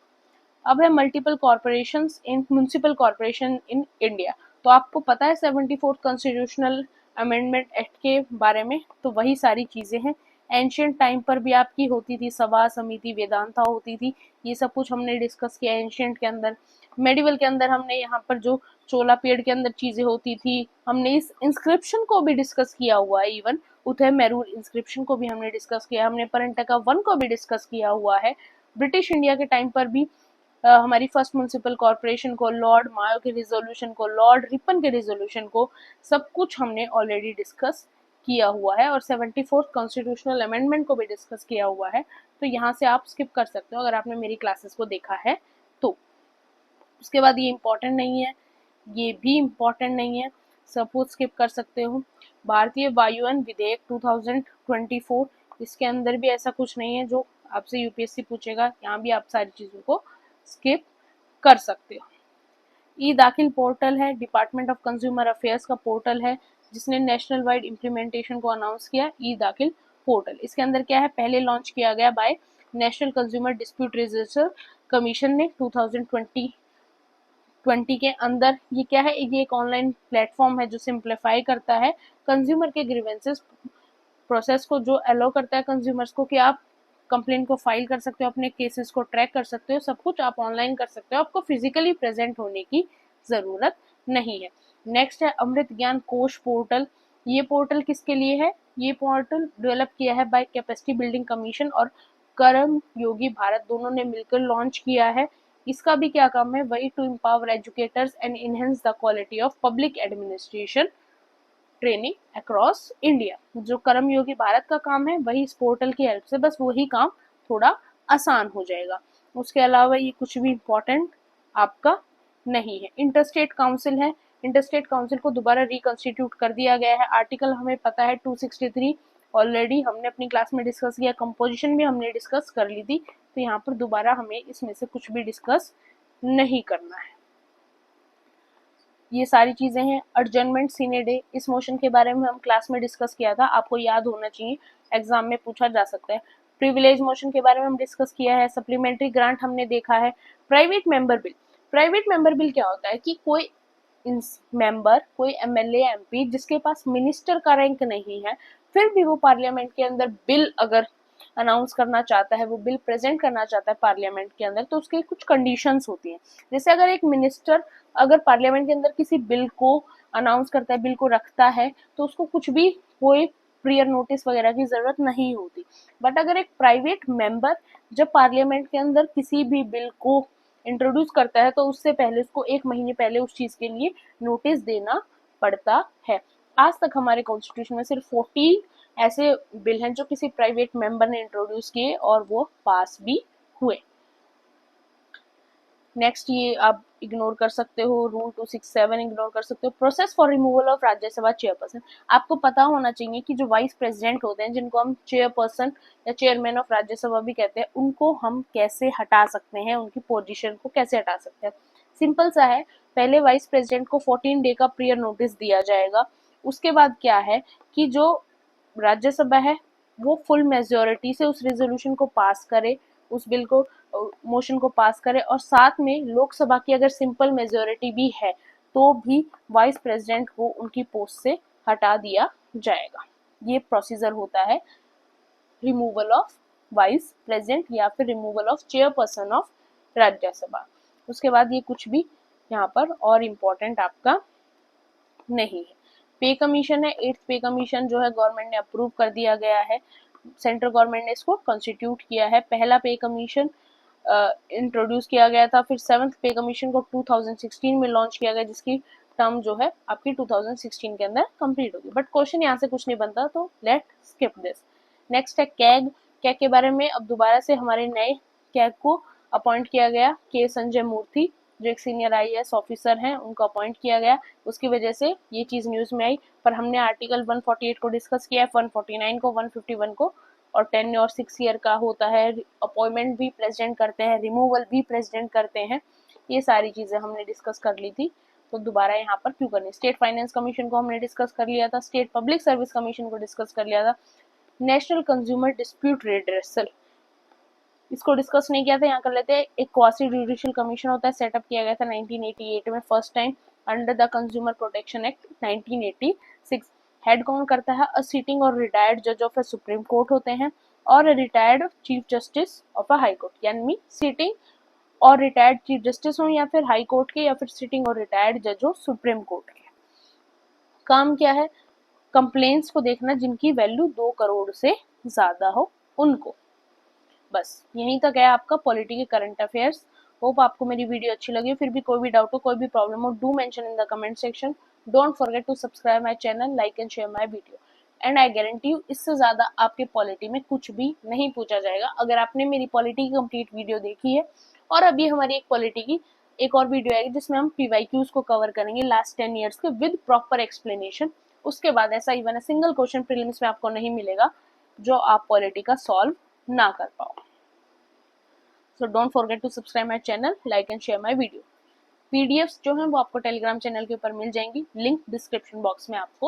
अब है multiple corporations in municipal corporation in India. तो आपको पता है 74th कॉन्स्टिट्यूशनल अमेंडमेंट एक्ट के बारे में, तो वही सारी चीजें हैं। एंशियंट टाइम पर भी आपकी होती थी सभा समिति वेदांता होती थी, ये सब कुछ हमने डिस्कस किया एंशियंट के अंदर। मेडिवल के अंदर हमने यहाँ पर जो चोला पीरियड के अंदर चीजें होती थी, हमने इस इंस्क्रिप्शन को भी डिस्कस किया हुआ है, इवन उथय मेरूर इंस्क्रिप्शन को भी हमने डिस्कस किया, हमने परंटका 1 को भी डिस्कस किया हुआ है। ब्रिटिश इंडिया के टाइम पर भी हमारी फर्स्ट म्युनिसिपल कॉर्पोरेशन को, लॉर्ड मायो के रिजोल्यूशन को, लॉर्ड रिपन के रिजोल्यूशन को, सब कुछ हमने ऑलरेडी डिस्कस किया हुआ है, और 74th कॉन्स्टिट्यूशनल अमेंडमेंट को भी डिस्कस किया हुआ है। तो यहाँ से आप स्किप कर सकते हो अगर आपने मेरी क्लासेस को देखा है तो। उसके बाद ये इम्पोर्टेंट नहीं है, ये भी इम्पोर्टेंट नहीं है, सपोज स्किप कर सकते हो। भारतीय वायुयान विधेयक 2024, इसके अंदर भी ऐसा कुछ नहीं है जो आपसे यूपीएससी पूछेगा, यहाँ भी आप सारी चीज़ों को स्किप कर सकते हो। ई दाखिल पोर्टल है, डिपार्टमेंट ऑफ कंज्यूमर अफेयर्स का पोर्टल है, जिसने नेशनल वाइड इम्प्लीमेंटेशन को अनाउंस किया, ई दाखिल पोर्टल। इसके अंदर क्या है, पहले लॉन्च किया गया by national consumer dispute resolution commission ने 2020 के अंदर। ये क्या है, ये एक ऑनलाइन प्लेटफॉर्म है जो सिंप्लीफाई करता है कंज्यूमर के ग्रीवेंसेस प्रोसेस को, जो अलाउ करता है कंज्यूमर्स को कि आप कंप्लेन को फाइल कर सकते हो, अपने केसेस को ट्रैक कर सकते हो, सब कुछ आप ऑनलाइन कर सकते हो, आपको फिजिकली प्रेजेंट होने की जरूरत नहीं है। नेक्स्ट है अमृत ज्ञान कोश पोर्टल। ये पोर्टल किसके लिए है, ये पोर्टल डेवलप किया है बाय कैपेसिटी बिल्डिंग कमीशन और कर्म योगी भारत, दोनों ने मिलकर लॉन्च किया है। इसका भी क्या काम है, वही to empower educators and enhance the quality of public administration training across India. जो कर्मयोगी भारत का काम है वही इस पोर्टल की हेल्प से बस वही काम थोड़ा आसान हो जाएगा। उसके अलावा ये कुछ भी इम्पोर्टेंट आपका नहीं है। इंटरस्टेट काउंसिल है, इंटरस्टेट काउंसिल को दोबारा रिकॉन्स्टिट्यूट कर दिया गया है। आर्टिकल हमें पता है 263 ऑलरेडी हमने अपनी क्लास में डिस्कस किया, कंपोजिशन भी हमने डिस्कस कर ली थी, तो यहाँ पर दोबारा हमें इसमें से कुछ भी डिस्कस नहीं करना है। ये सारी चीजें हैं। एडजर्नमेंट सीने डे, इस मोशन के बारे में हम क्लास में डिस्कस किया था, आपको याद होना चाहिए, एग्जाम में पूछा जा सकता है। प्रिविलेज मोशन के बारे में हम डिस्कस किया है। सप्लीमेंट्री ग्रांट हमने देखा है। Private member bill, private member bill क्या होता है कि कोई मेंबर, कोई एमएलए एमपी जिसके पास मिनिस्टर का रैंक नहीं है, फिर भी वो पार्लियामेंट के अंदर बिल अगर अनाउंस करना चाहता है, वो बिल प्रेजेंट करना चाहता है पार्लियामेंट के अंदर, तो उसके कुछ कंडीशंस होती हैं। जैसे अगर एक मिनिस्टर अगर पार्लियामेंट के अंदर किसी बिल को अनाउंस करता है, बिल को रखता है, तो उसको कुछ भी कोई प्रियर नोटिस वगैरह की जरूरत नहीं होती। बट अगर एक प्राइवेट मेंबर जब पार्लियामेंट के अंदर किसी भी बिल को इंट्रोड्यूस करता है, तो उससे पहले उसको 1 महीने पहले उस चीज के लिए नोटिस देना पड़ता है। आज तक हमारे कॉन्स्टिट्यूशन में सिर्फ 14 ऐसे बिल हैं जो किसी प्राइवेट मेंबर ने इंट्रोड्यूस किए और वो पास भी हुए। नेक्स्ट ये आप इग्नोर कर सकते हो, रूल 267 इग्नोर कर सकते हो। Process for removal of Rajya Sabha chairperson, आपको पता होना चाहिए कि जो वाइस प्रेसिडेंट होते हैं, जिनको हम चेयरपर्सन या चेयरमैन ऑफ राज्यसभा भी कहते हैं, उनको हम कैसे हटा सकते हैं, उनकी पोजीशन को कैसे हटा सकते हैं। सिंपल सा है, पहले वाइस प्रेसिडेंट को 14 डे का प्रियर नोटिस दिया जाएगा। उसके बाद क्या है कि जो राज्यसभा है वो फुल मेजोरिटी से उस रेजोल्यूशन को पास करे, उस बिल को, मोशन को पास करे, और साथ में लोकसभा की अगर सिंपल मेजोरिटी भी है तो भी वाइस प्रेसिडेंट को उनकी पोस्ट से हटा दिया जाएगा। ये प्रोसीजर होता है रिमूवल ऑफ वाइस प्रेसिडेंट या फिर removal of chairperson of Rajya Sabha. उसके बाद ये कुछ भी यहाँ पर और इम्पोर्टेंट आपका नहीं है। पे कमीशन है, 8th पे कमीशन जो है गवर्नमेंट ने अप्रूव कर दिया गया है, सेंट्रल गवर्नमेंट ने इसको कॉन्स्टिट्यूट किया है। पहला पे कमीशन इंट्रोड्यूस किया गया था, फिर 7th पे कमीशन को 2016 में लॉन्च किया गया, जिसकी टर्म जो है आपकी 2016 के अंदर कंप्लीट होगी। बट क्वेश्चन यहाँ से कुछ नहीं बनता, तो लेट स्किप दिस। नेक्स्ट है कैग। कैग के बारे में अब दोबारा से हमारे नए कैग को अपॉइंट किया गया, के संजय मूर्ति, जो एक सीनियर आईएएस ऑफिसर हैं, उनको अपॉइंट किया गया। उसकी वजह से ये चीज न्यूज में आई, पर हमने आर्टिकल 148 को डिस्कस किया है, 149 को, 151 को, और 10 और 6 ईयर का होता है। अपॉइंटमेंट भी प्रेसिडेंट करते हैं, रिमूवल भी प्रेसिडेंट करते हैं। ये सारी चीजें हमने डिस्कस कर ली थी, तो दोबारा यहाँ पर क्यों करनी। स्टेट फाइनेंस कमीशन को हमने डिस्कस कर लिया था, स्टेट पब्लिक सर्विस कमीशन को डिस्कस कर लिया था, नेशनल कंज्यूमर डिस्प्यूट रेड्रेसल इसको डिस्कस नहीं किया था, यहाँ कर लेते हैं। एक क्वासी जुडिशियल कमीशन होता है, सेटअप किया गया था 1988 में first time under the consumer protection act 1986। Head कौन करता है, अ सिटिंग और रिटायर्ड जज ऑफ अ सुप्रीम कोर्ट होते हैं, और retired chief justice of a high court, यानी सिटिंग और रिटायर्ड चीफ जस्टिस हो, या फिर हाई कोर्ट के, या फिर सिटिंग और रिटायर्ड जज हो सुप्रीम कोर्ट के। काम क्या है, कंप्लेंट्स को देखना जिनकी वैल्यू 2 करोड़ से ज्यादा हो उनको। बस यहीं तक है आपका पॉलिटी के करंट अफेयर्स। होप आपको मेरी वीडियो अच्छी लगी। फिर भी कोई भी डाउट हो, कोई भी प्रॉब्लम हो, do mention in the comment section. Don't forget to subscribe my channel, like and share my video. And I guarantee you इससे ज्यादा आपके पॉलिटी में कुछ भी नहीं पूछा जाएगा। अगर आपने मेरी पॉलिटी की कंप्लीट वीडियो देखी है, और अभी हमारी एक पॉलिटी की एक और वीडियो आएगी जिसमें हम पीवाईक्यूज को कवर करेंगे लास्ट 10 ईयर्स के विद प्रॉपर एक्सप्लेनेशन। उसके बाद ऐसा इवन सिंगल क्वेश्चन प्रीलिम्स में आपको नहीं मिलेगा जो आप पॉलिटी का सॉल्व ना कर पाओ। So don't forget to subscribe my channel, like and share my video. PDFs जो हैं वो आपको टेलीग्राम चैनल के ऊपर मिल जाएंगी, लिंक डिस्क्रिप्शन बॉक्स में आपको